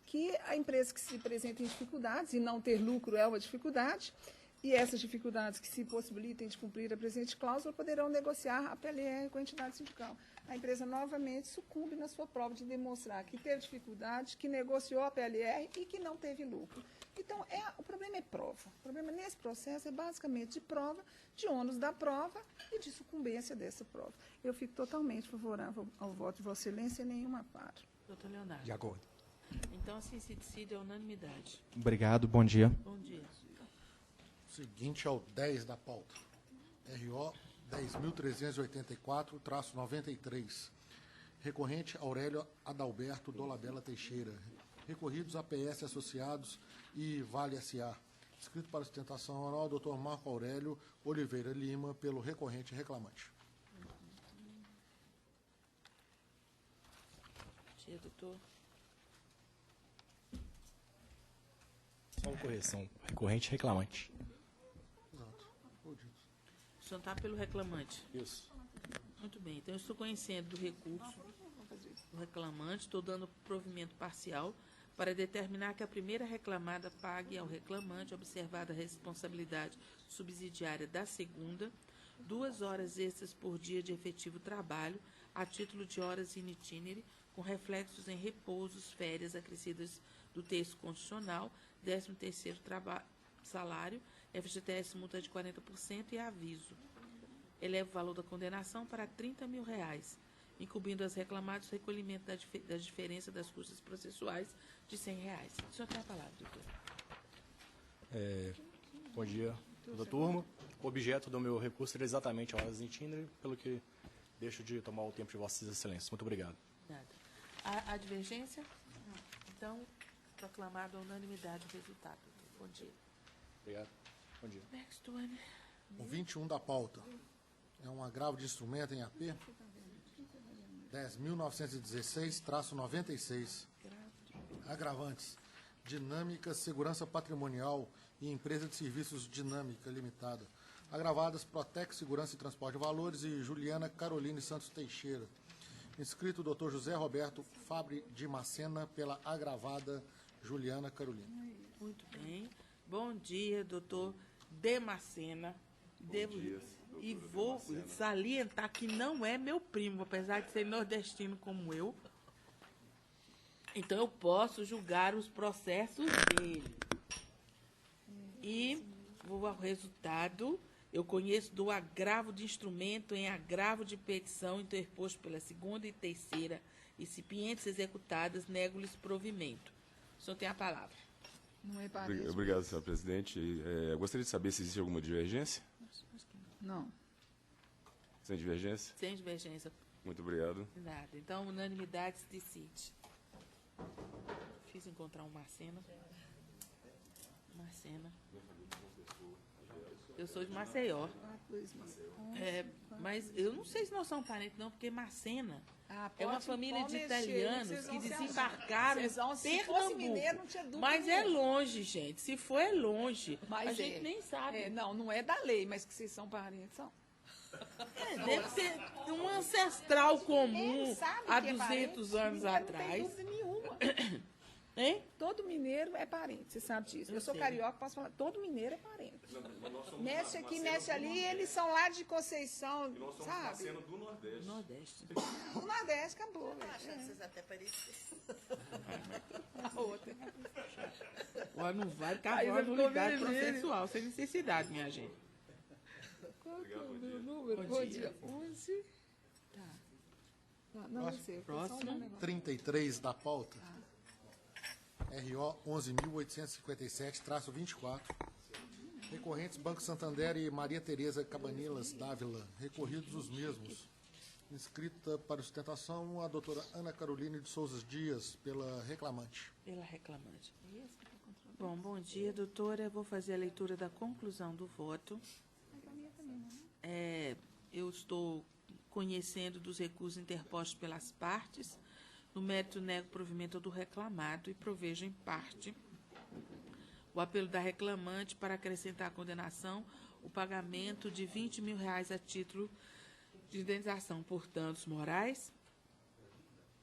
que a empresa que se apresenta em dificuldades, e não ter lucro é uma dificuldade, e essas dificuldades que se possibilitem de cumprir a presente cláusula poderão negociar a PLR com a entidade sindical. A empresa novamente sucumbe na sua prova de demonstrar que teve dificuldade, que negociou a PLR e que não teve lucro. Então, o problema é prova. O problema nesse processo é basicamente de prova, de ônus da prova e de sucumbência dessa prova. Eu fico totalmente favorável ao voto de Vossa Excelência, nenhuma parte. Doutor Leonardo. De acordo. Então, assim se decide a unanimidade. Obrigado, bom dia. Bom dia. Seguinte ao 10 da pauta. RO 10.384-93. Recorrente Aurélio Adalberto Dolabella Teixeira. Recorridos APS Associados e Vale S.A. Escrito para sustentação oral, Dr. Marco Aurélio Oliveira Lima, pelo recorrente reclamante. Dia, doutor. Só uma correção. Recorrente reclamante. Exato. O senhor está pelo reclamante? Isso. Muito bem. Então, eu estou conhecendo do recurso do reclamante, estou dando provimento parcial para determinar que a primeira reclamada pague ao reclamante, observada a responsabilidade subsidiária da segunda, 2 horas extras por dia de efetivo trabalho, a título de horas in itinere, com reflexos em repousos, férias acrescidas do texto constitucional, 13º salário, FGTS multa de 40% e aviso. Eleva o valor da condenação para R$30 mil, incumbindo as reclamadas o recolhimento da diferença das custas processuais de R$100. O senhor tem a palavra, doutor. Bom dia, toda a turma. O objeto do meu recurso era exatamente a horas in itinere, pelo que deixo de tomar o tempo de Vossas Excelências. Muito obrigado. Nada. A divergência? Então, proclamado a unanimidade o resultado. Bom dia. Obrigado. Bom dia. Next one. O 21 da pauta é um agravo de instrumento em AP 10.916-96. Agravantes: Dinâmica Segurança Patrimonial e Empresa de Serviços Dinâmica Limitada. Agravadas: Protec Segurança e Transporte de Valores e Juliana Caroline Santos Teixeira. Inscrito: Dr. José Roberto Fabre de Macena, pela agravada Juliana Caroline. Muito bem. Bom dia, doutor Demacena. E vou salientar que não é meu primo, apesar de ser nordestino como eu. Então, eu posso julgar os processos dele. E vou ao resultado. Eu conheço do agravo de instrumento em agravo de petição interposto pela segunda e terceira recipientes executadas, nego-lhes provimento. O senhor tem a palavra. Não é parente. Obrigado, senhora presidente. Eu gostaria de saber se existe alguma divergência. Não. Sem divergência? Sem divergência. Muito obrigado. Nada. Então, unanimidade se decide. Difícil encontrar um Macena. Macena. Eu sou de Maceió. Mas eu não sei se nós somos parentes, não, porque Macena é uma família de italianos que desembarcaram em Pernambuco. Mas é longe, gente. Se for, é longe. Mas a gente nem sabe. Não é da lei, mas que vocês são parentes, são. Deve ser um ancestral comum há 200 anos atrás. Não tem dúvida nenhuma. Hein? Todo mineiro é parente, você sabe disso. Eu sou carioca, posso falar, todo mineiro é parente. Mexe aqui, mexe ali, eles são lá de Conceição, nós somos sabe? do Nordeste. Do Nordeste, acabou. Vocês até pareciam. A outra. Não vai cavar a unidade processual sem necessidade, minha gente. Qual que é o meu número? Bom dia. 11. Tá. Não sei. Próximo. 33 da pauta. RO 11.857-24. Recorrentes Banco Santander e Maria Tereza Cabanilas Dávila. Recorridos os mesmos. Inscrita para sustentação a doutora Ana Caroline de Souza Dias, pela reclamante. Pela reclamante. Bom dia, doutora. Eu vou fazer a leitura da conclusão do voto. Eu estou conhecendo dos recursos interpostos pelas partes. No mérito, nego o provimento do reclamado e provejo em parte o apelo da reclamante para acrescentar à condenação o pagamento de R$20 mil a título de indenização por danos morais,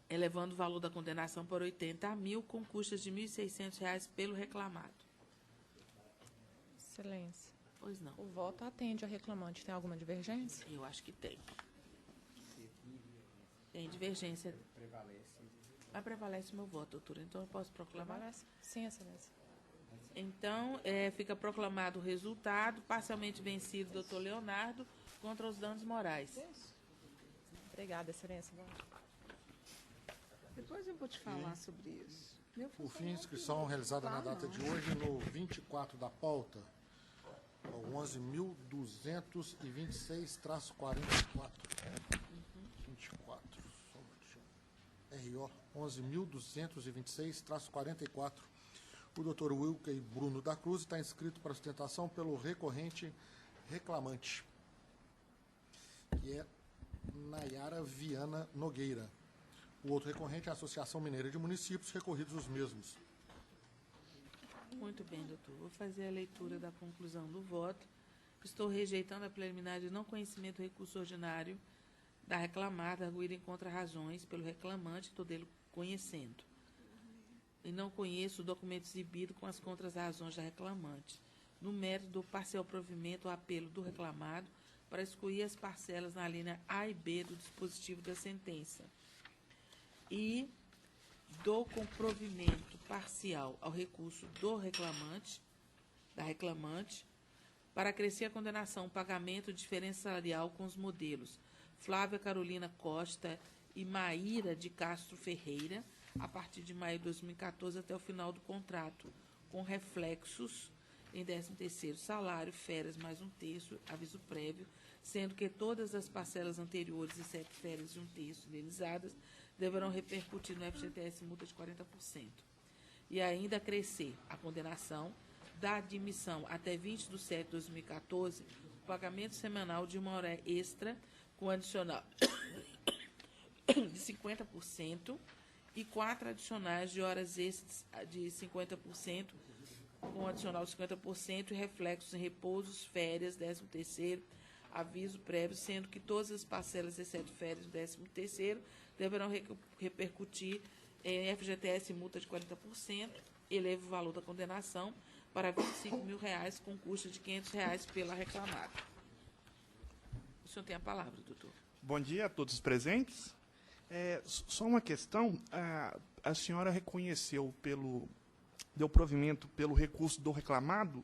elevando o valor da condenação para R$80 mil, com custas de R$1.600 pelo reclamado. Excelência. Pois não. O voto atende a reclamante. Tem alguma divergência? Eu acho que tem. Tem divergência. Mas prevalece o meu voto, doutora. Então, eu posso proclamar? Prevalece? Sim, excelência. Então, fica proclamado o resultado. Parcialmente vencido, doutor Leonardo, contra os danos morais. Obrigada, excelência. Depois eu vou te falar sobre isso. Por fim, inscrição realizada na data de hoje, no 24 da pauta, ao 11.226-44. 24. RO 11.226-44. O doutor Wilker Bruno da Cruz está inscrito para sustentação pelo recorrente reclamante, que é Nayara Viana Nogueira. O outro recorrente é a Associação Mineira de Municípios, recorridos os mesmos. Muito bem, doutor. Vou fazer a leitura da conclusão do voto. Estou rejeitando a preliminar de não conhecimento do recurso ordinário da reclamada, arguída em contra-razões pelo reclamante, estou dele conhecendo. E não conheço o documento exibido com as contra-razões da reclamante. No mérito do parcial provimento ao apelo do reclamado, para excluir as parcelas na linha A e B do dispositivo da sentença e do comprovimento parcial ao recurso da reclamante, para acrescer a condenação ao pagamento de diferença salarial com os modelos Flávia Carolina Costa e Maíra de Castro Ferreira, a partir de maio de 2014 até o final do contrato, com reflexos em 13º salário, férias mais 1/3, aviso prévio, sendo que todas as parcelas anteriores, exceto férias de 1/3 indenizadas, deverão repercutir no FGTS multa de 40%. E ainda crescer a condenação da admissão até 20 de setembro de 2014, o pagamento semanal de 1 hora extra com adicional de 50% e 4 adicionais de horas extras de 50%, com adicional de 50% e reflexos em repousos, férias, 13º, aviso prévio, sendo que todas as parcelas, exceto férias do 13º, deverão repercutir em FGTS multa de 40%, eleva o valor da condenação para R$ 25.000, com custo de R$ 500 pela reclamada. O senhor tem a palavra, doutor. Bom dia a todos os presentes. Só uma questão, a senhora reconheceu deu provimento pelo recurso do reclamado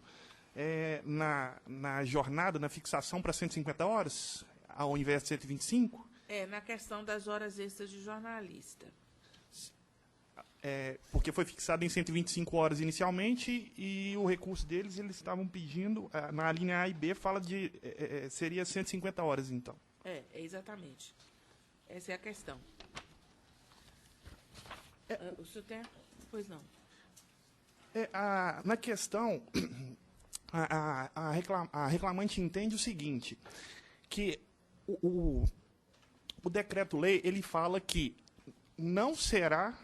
na jornada, na fixação para 150 horas, ao invés de 125? Na questão das horas extras de jornalista. Porque foi fixado em 125 horas inicialmente e o recurso deles, eles estavam pedindo, na linha A e B, fala de, seria 150 horas, então. Exatamente. Essa é a questão. O senhor tem? Pois não. Na questão, a reclamante entende o seguinte, que o decreto-lei, ele fala que não será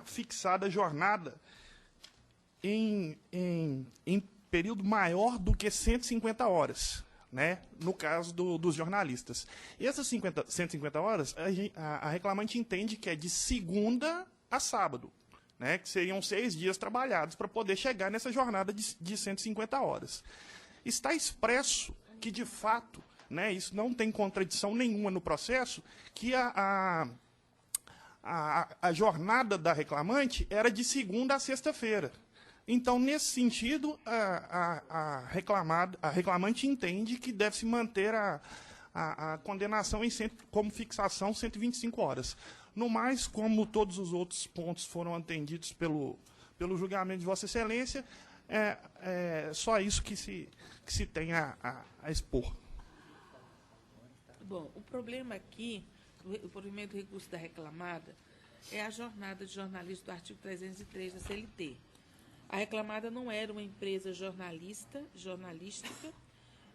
fixada a jornada em período maior do que 150 horas, né, no caso dos jornalistas. E essas 150 horas, a reclamante entende que é de segunda a sábado, né, que seriam 6 dias trabalhados para poder chegar nessa jornada de 150 horas. Está expresso que, de fato, né, isso não tem contradição nenhuma no processo, que a jornada da reclamante era de segunda a sexta-feira. Então, nesse sentido, a reclamante entende que deve-se manter a condenação como fixação 125 horas. No mais, como todos os outros pontos foram atendidos pelo julgamento de Vossa Excelência, só isso que se tem a expor. Bom, o problema aqui, o provimento do recurso da reclamada, é a jornada de jornalista do artigo 303 da CLT. A reclamada não era uma empresa jornalística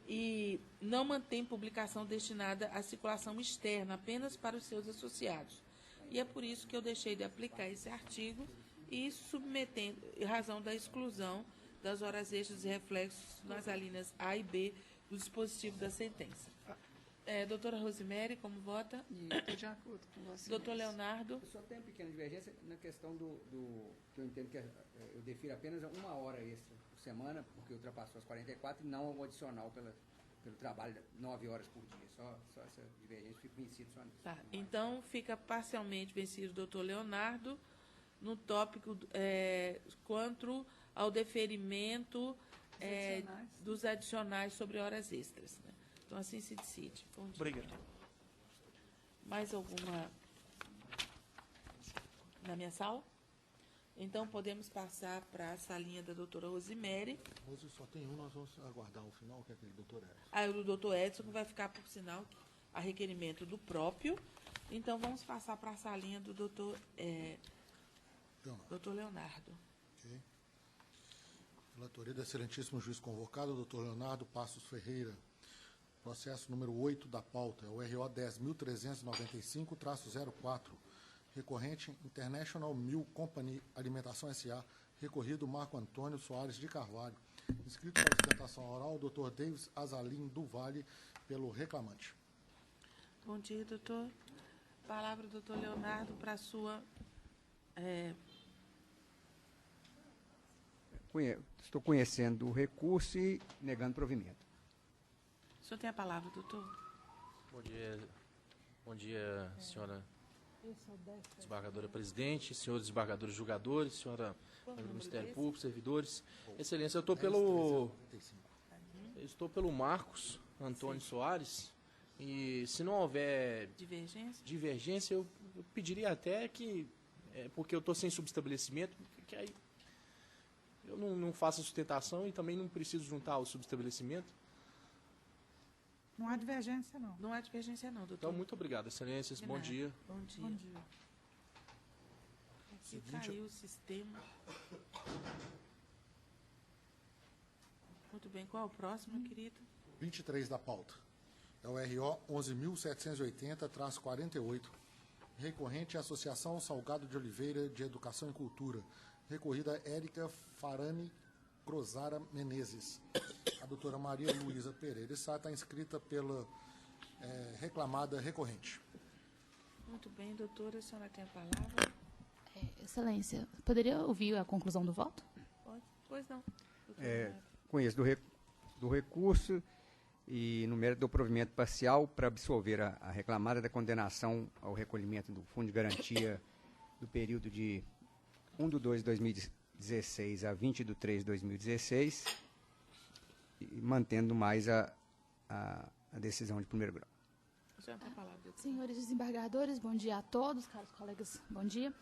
e não mantém publicação destinada à circulação externa, apenas para os seus associados. E é por isso que eu deixei de aplicar esse artigo e submetendo, em razão da exclusão das horas extras e reflexos nas alíneas A e B do dispositivo da sentença. Doutora Rosemary, como vota? Estou de acordo com você. Doutor Leonardo? Eu só tenho uma pequena divergência na questão que eu entendo que eu defiro apenas 1 hora extra por semana, porque ultrapassou as 44, e não o adicional pelo trabalho 9 horas por dia. Só essa divergência, fico vencido só nisso. Tá, então fica parcialmente vencido o doutor Leonardo no tópico quanto ao deferimento dos adicionais sobre horas extras. Né? Então, assim se decide. Obrigado. Mais alguma na minha sala? Então, podemos passar para a salinha da doutora Rosemary. Hoje só tem nós vamos aguardar o final, que é aquele doutor Edson. O doutor Edson vai ficar, por sinal, a requerimento do próprio. Então, vamos passar para a salinha do doutor Leonardo. Okay. Relatoria do excelentíssimo juiz convocado, doutor Leonardo Passos Ferreira. Processo número 8 da pauta, é o RO 10.395-04, recorrente International Milk Company Alimentação S.A., recorrido Marco Antônio Soares de Carvalho. Inscrito para sustentação oral, doutor Davis Azalim do Vale, pelo reclamante. Bom dia, doutor. Palavra do doutor Leonardo para a sua estou conhecendo o recurso e negando provimento. O senhor tem a palavra, doutor. Bom dia, senhora desembargadora presidente, senhores desembargadores julgadores, senhora do Ministério Público, servidores. Excelência, eu estou pelo Marcos Antônio Soares, e se não houver divergência, eu pediria até que, porque eu estou sem subestabelecimento, que aí eu não faço sustentação e também não preciso juntar o subestabelecimento. Não há divergência, não. Não há divergência, não, doutor. Então, muito obrigado, excelências. Bom dia. Bom dia. Bom dia. Aqui caiu o sistema. Muito bem. Qual é o próximo, querido? 23 da pauta. É o RO 11.780-48. Recorrente à Associação Salgado de Oliveira de Educação e Cultura. Recorrida Érica Farani Crozara Menezes. A doutora Maria Luísa Pereira Sá está inscrita pela reclamada recorrente. Muito bem, doutora, a senhora tem a palavra. Excelência, poderia ouvir a conclusão do voto? Pode. Pois não. Conheço do recurso e no mérito do provimento parcial para absolver a reclamada da condenação ao recolhimento do Fundo de Garantia do período de 1/2/2016 a 20/3/2016, e mantendo mais a decisão de primeiro grau. Senhores desembargadores, bom dia a todos, caros colegas, bom dia.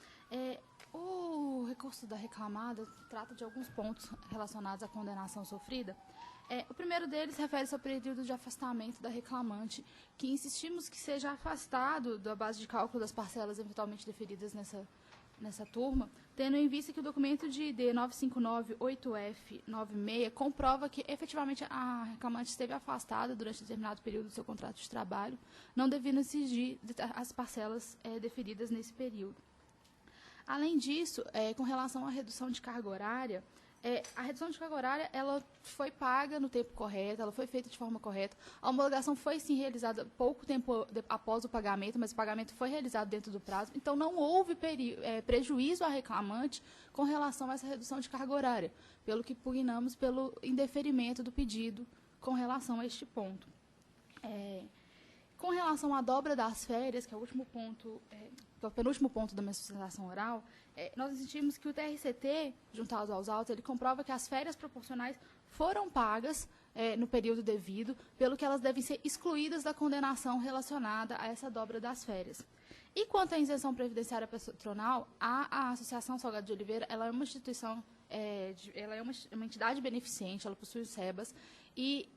O recurso da reclamada trata de alguns pontos relacionados à condenação sofrida. O primeiro deles refere-se ao período de afastamento da reclamante, que insistimos que seja afastado da base de cálculo das parcelas eventualmente deferidas nessa turma, tendo em vista que o documento de ID 959-8F96 comprova que efetivamente a reclamante esteve afastada durante determinado período do seu contrato de trabalho, não devendo exigir as parcelas deferidas nesse período. Além disso, com relação à redução de carga horária, a redução de carga horária ela foi paga no tempo correto, ela foi feita de forma correta. A homologação foi, sim, realizada pouco tempo após o pagamento, mas o pagamento foi realizado dentro do prazo. Então, não houve prejuízo à reclamante com relação a essa redução de carga horária, pelo que pugnamos pelo indeferimento do pedido com relação a este ponto. Com relação à dobra das férias, que é o último ponto, que é o penúltimo ponto da minha sustentação oral, nós sentimos que o TRCT, juntado aos autos, ele comprova que as férias proporcionais foram pagas no período devido, pelo que elas devem ser excluídas da condenação relacionada a essa dobra das férias. E quanto à isenção previdenciária patronal, a Associação Salgado de Oliveira, ela é uma instituição, ela é uma entidade beneficente, ela possui os SEBAS, e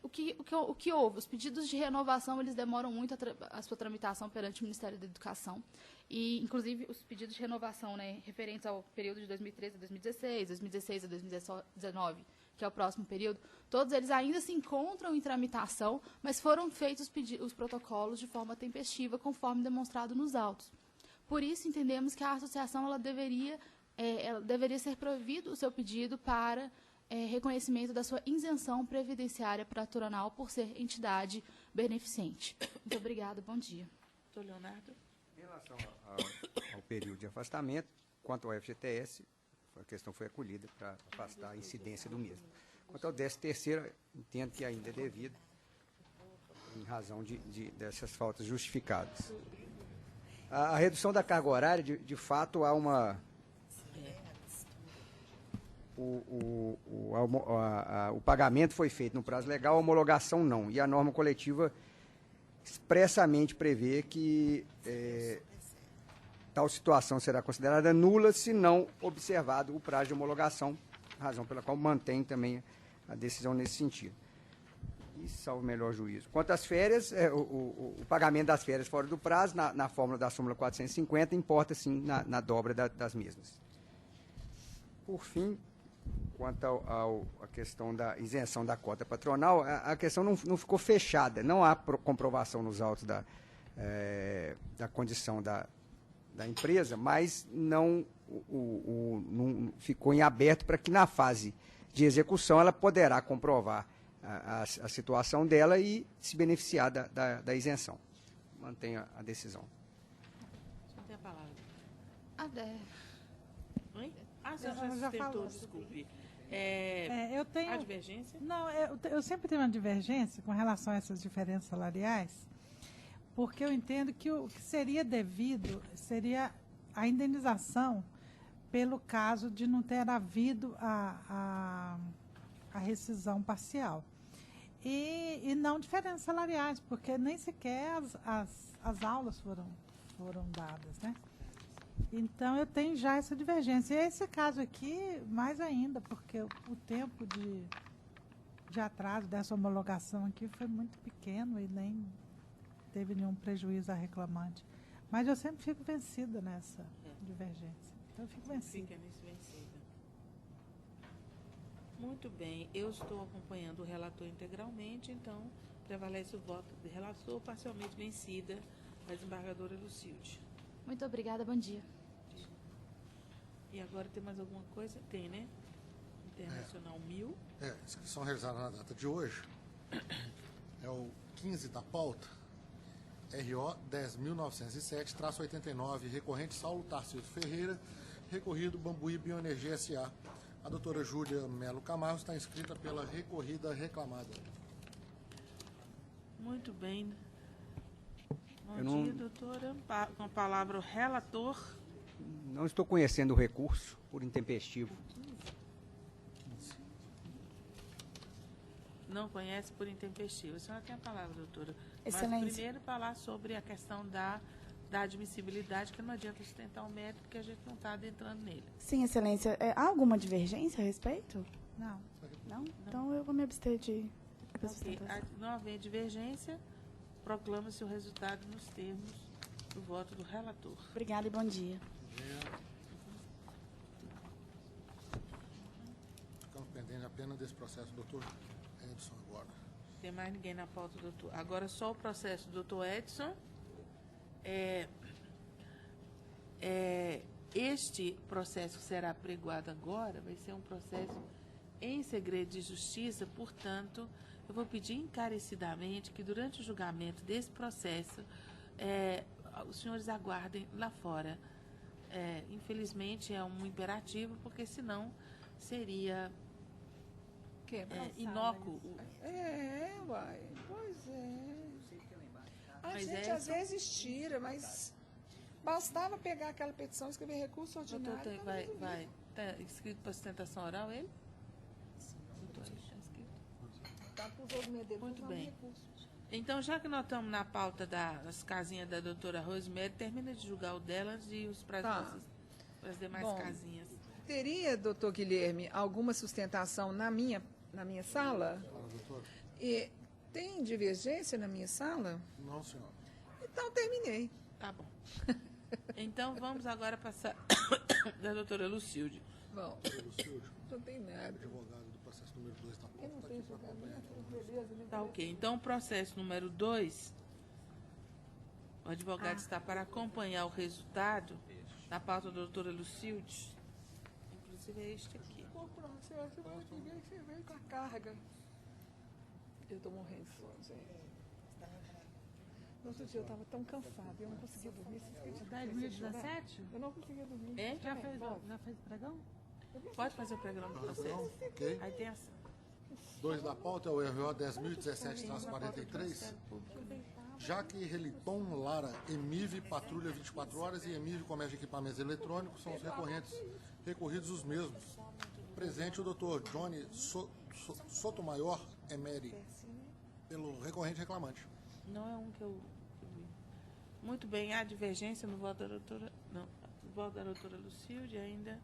o que houve? Os pedidos de renovação, eles demoram muito a sua tramitação perante o Ministério da Educação, e, inclusive, os pedidos de renovação referentes ao período de 2013 a 2016, 2016 a 2019, que é o próximo período, todos eles ainda se encontram em tramitação, mas foram feitos os protocolos de forma tempestiva, conforme demonstrado nos autos. Por isso, entendemos que a associação ela deveria ser provido o seu pedido para reconhecimento da sua isenção previdenciária patronal por ser entidade beneficente. Muito obrigada, bom dia. Doutor Leonardo. Em relação ao período de afastamento, quanto ao FGTS, a questão foi acolhida para afastar a incidência do mesmo. Quanto ao 13º, entendo que ainda é devido, em razão dessas faltas justificadas. A redução da carga horária, de fato, há uma... O pagamento foi feito no prazo legal, a homologação não. E a norma coletiva expressamente prevê que tal situação será considerada nula se não observado o prazo de homologação, razão pela qual mantém também a decisão nesse sentido. E salvo melhor juízo. Quanto às férias, o pagamento das férias fora do prazo, na fórmula da súmula 450, importa sim na dobra das mesmas. Por fim, quanto à questão da isenção da cota patronal, a questão não ficou fechada, não há comprovação nos autos da condição da empresa, mas não ficou em aberto para que na fase de execução ela poderá comprovar a situação dela e se beneficiar da isenção. Mantenha a decisão. Você tem a palavra. Oi? Ah, você já falou, desculpe. Eu tenho... A divergência? Não, eu sempre tenho uma divergência com relação a essas diferenças salariais, porque eu entendo que o que seria devido seria a indenização pelo caso de não ter havido a rescisão parcial. E não diferenças salariais, porque nem sequer as aulas foram dadas, né? Então, eu tenho já essa divergência. E esse caso aqui, mais ainda, porque o tempo de atraso dessa homologação aqui foi muito pequeno e nem teve nenhum prejuízo à reclamante. Mas eu sempre fico vencida nessa divergência. Então, eu fico vencida. Fica vencida. Muito bem. Eu estou acompanhando o relator integralmente, então prevalece o voto do relator, parcialmente vencida, a desembargadora Lucilde. Muito obrigada, bom dia. E agora tem mais alguma coisa? Tem, né? Internacional 1000. Inscrição realizada na data de hoje. É o 15 da pauta. RO 10.907-89, recorrente Saulo Tarcísio Ferreira, recorrido Bambuí Bioenergia S.A. A doutora Júlia Melo Camargo está inscrita pela recorrida reclamada. Muito bem. Bom dia, doutora. Com a palavra o relator. Não estou conhecendo o recurso por intempestivo. Não conhece por intempestivo. A senhora tem a palavra, doutora. Excelência. Mas primeiro falar sobre a questão da admissibilidade, que não adianta sustentar o mérito, porque a gente não está adentrando nele. Sim, Excelência. Há alguma divergência a respeito? Não. Não? Então eu vou me abster de Okay. Não haver divergência, proclama-se o resultado nos termos do voto do relator. Obrigada e bom dia. Ficamos pendentes apenas desse processo, doutor Edson, agora. Tem mais ninguém na pauta, doutor. Agora só o processo do doutor Edson. Este processo que será pregoado agora vai ser um processo em segredo de justiça, portanto, eu vou pedir encarecidamente que durante o julgamento desse processo os senhores aguardem lá fora. Infelizmente é um imperativo, porque senão seria inócuo. Uai, pois é. A Mas gente às vezes tira, mas bastava pegar aquela petição e escrever recurso ordinário. Doutor, vai. Está inscrito para sustentação oral ele? Tá com os outros medeiros. Muito bem. Então, já que nós estamos na pauta das casinhas da doutora Rosemary, termina de julgar o dela antes de ir para as demais casinhas. Teria, doutor Guilherme, alguma sustentação na minha sala? E tem divergência na minha sala? Não, senhora. Então, terminei. Tá bom. Então, vamos agora passar da doutora Lucilde. Bom, não tem nada. Advogado do processo número 2 da pauta. Eu não tenho julgamento, beleza. Tá ok. Então, o processo número 2, o advogado está para acompanhar o resultado da pauta da doutora Lucilde. Inclusive é este aqui. O processo vai que vem com a carga. Eu estou morrendo de sono, gente. No outro dia eu estava tão cansada, eu não conseguia dormir. 2017? Eu não conseguia dormir. Já fez o pregão? Pode fazer o pregão do processo. Ok. Aí tem essa. 2 da pauta é o RO 10.017-43. Jaque Reliton Lara, Emive Patrulha 24 Horas e Emive Comércio de Equipamentos Eletrônicos são os recorridos os mesmos. Presente o doutor Johnny Sotomayor Emery, pelo recorrente reclamante. Não é um que eu vi. Muito bem, há divergência no voto da doutora. Não, no voto da doutora Lucilde ainda.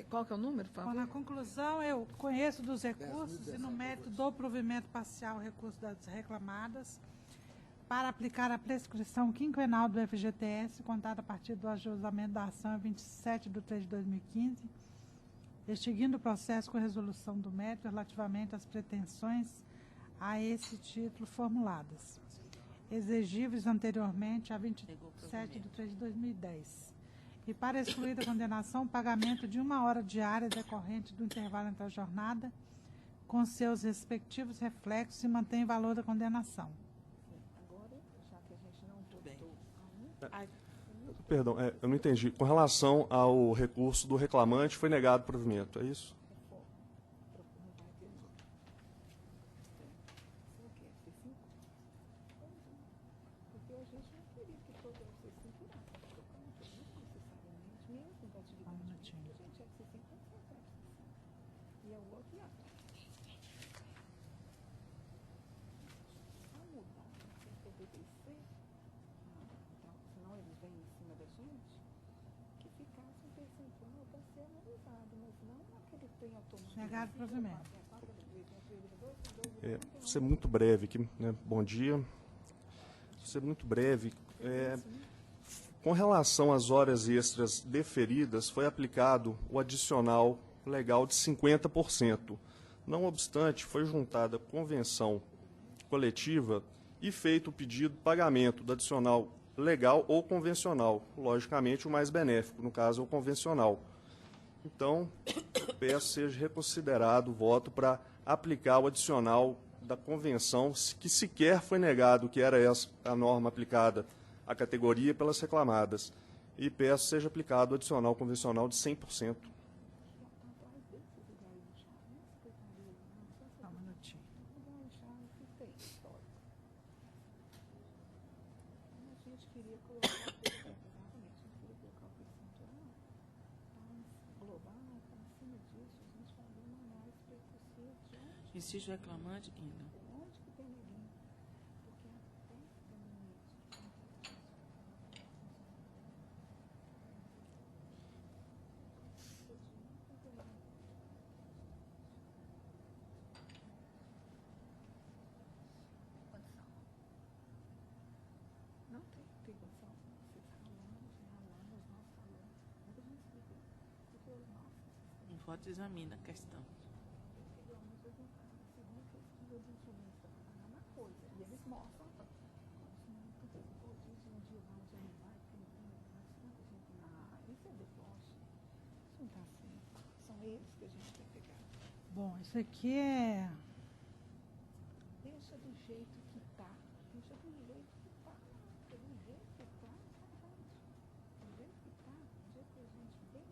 Qual que é o número, por favor? Bom, na conclusão, eu conheço dos recursos e no mérito do provimento parcial recurso das reclamadas para aplicar a prescrição quinquenal do FGTS, contada a partir do ajuizamento da ação 27/3/2015, extinguindo o processo com resolução do mérito relativamente às pretensões a esse título formuladas, exigíveis anteriormente a 27/3/2010. E para excluir da condenação o pagamento de 1 hora diária decorrente do intervalo entre a jornada, com seus respectivos reflexos, e mantém o valor da condenação. Agora, já que a gente não votou. Perdão, eu não entendi. Com relação ao recurso do reclamante, foi negado provimento, é isso? Negado provimento. Vou ser muito breve aqui, né? Bom dia. Vou ser muito breve. Com relação às horas extras deferidas, foi aplicado o adicional legal de 50%. Não obstante, foi juntada a convenção coletiva e feito o pedido de pagamento do adicional legal ou convencional. Logicamente, o mais benéfico, no caso, é o convencional. Então, peço seja reconsiderado o voto para aplicar o adicional da convenção, que sequer foi negado que era essa a norma aplicada à categoria pelas reclamadas. E peço seja aplicado o adicional convencional de 100%. Inciso reclamante, Guilherme. O voto examina a questão. Bom, isso aqui é... Deixa do jeito que tá. Deixa do jeito que tá. Do jeito que tá, do jeito que tá, do jeito que a gente bem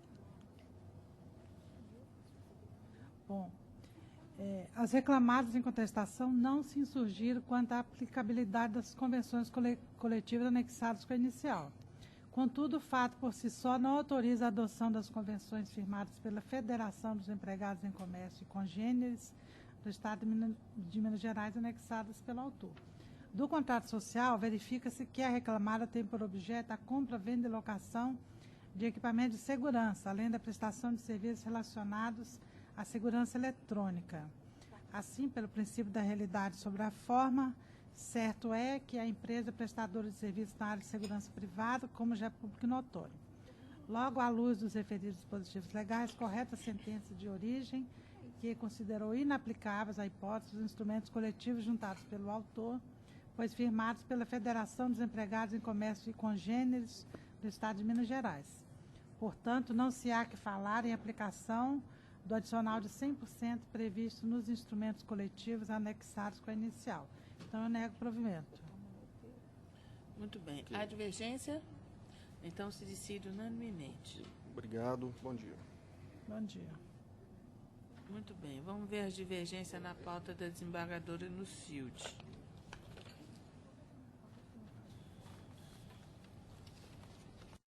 Bom, as reclamadas em contestação não se insurgiram quanto à aplicabilidade das convenções coletivas anexadas com a inicial. Contudo, o fato por si só não autoriza a adoção das convenções firmadas pela Federação dos Empregados em Comércio e Congêneres do Estado de Minas Gerais anexadas pelo autor. Do contrato social, verifica-se que a reclamada tem por objeto a compra, venda e locação de equipamentos de segurança, além da prestação de serviços relacionados à segurança eletrônica. Assim, pelo princípio da realidade sobre a forma, certo é que a empresa prestadora de serviços na área de segurança privada, como já é público e notório. Logo, à luz dos referidos dispositivos legais, correta a sentença de origem, que considerou inaplicáveis a hipótese dos instrumentos coletivos juntados pelo autor, pois firmados pela Federação dos Empregados em Comércio e Congêneres do Estado de Minas Gerais. Portanto, não se há que falar em aplicação do adicional de 100% previsto nos instrumentos coletivos anexados com a inicial. Então, eu nego o provimento. Muito bem. A divergência? Então, se decide unanimemente. Obrigado. Bom dia. Bom dia. Muito bem. Vamos ver as divergências na pauta da desembargadora Lucilde.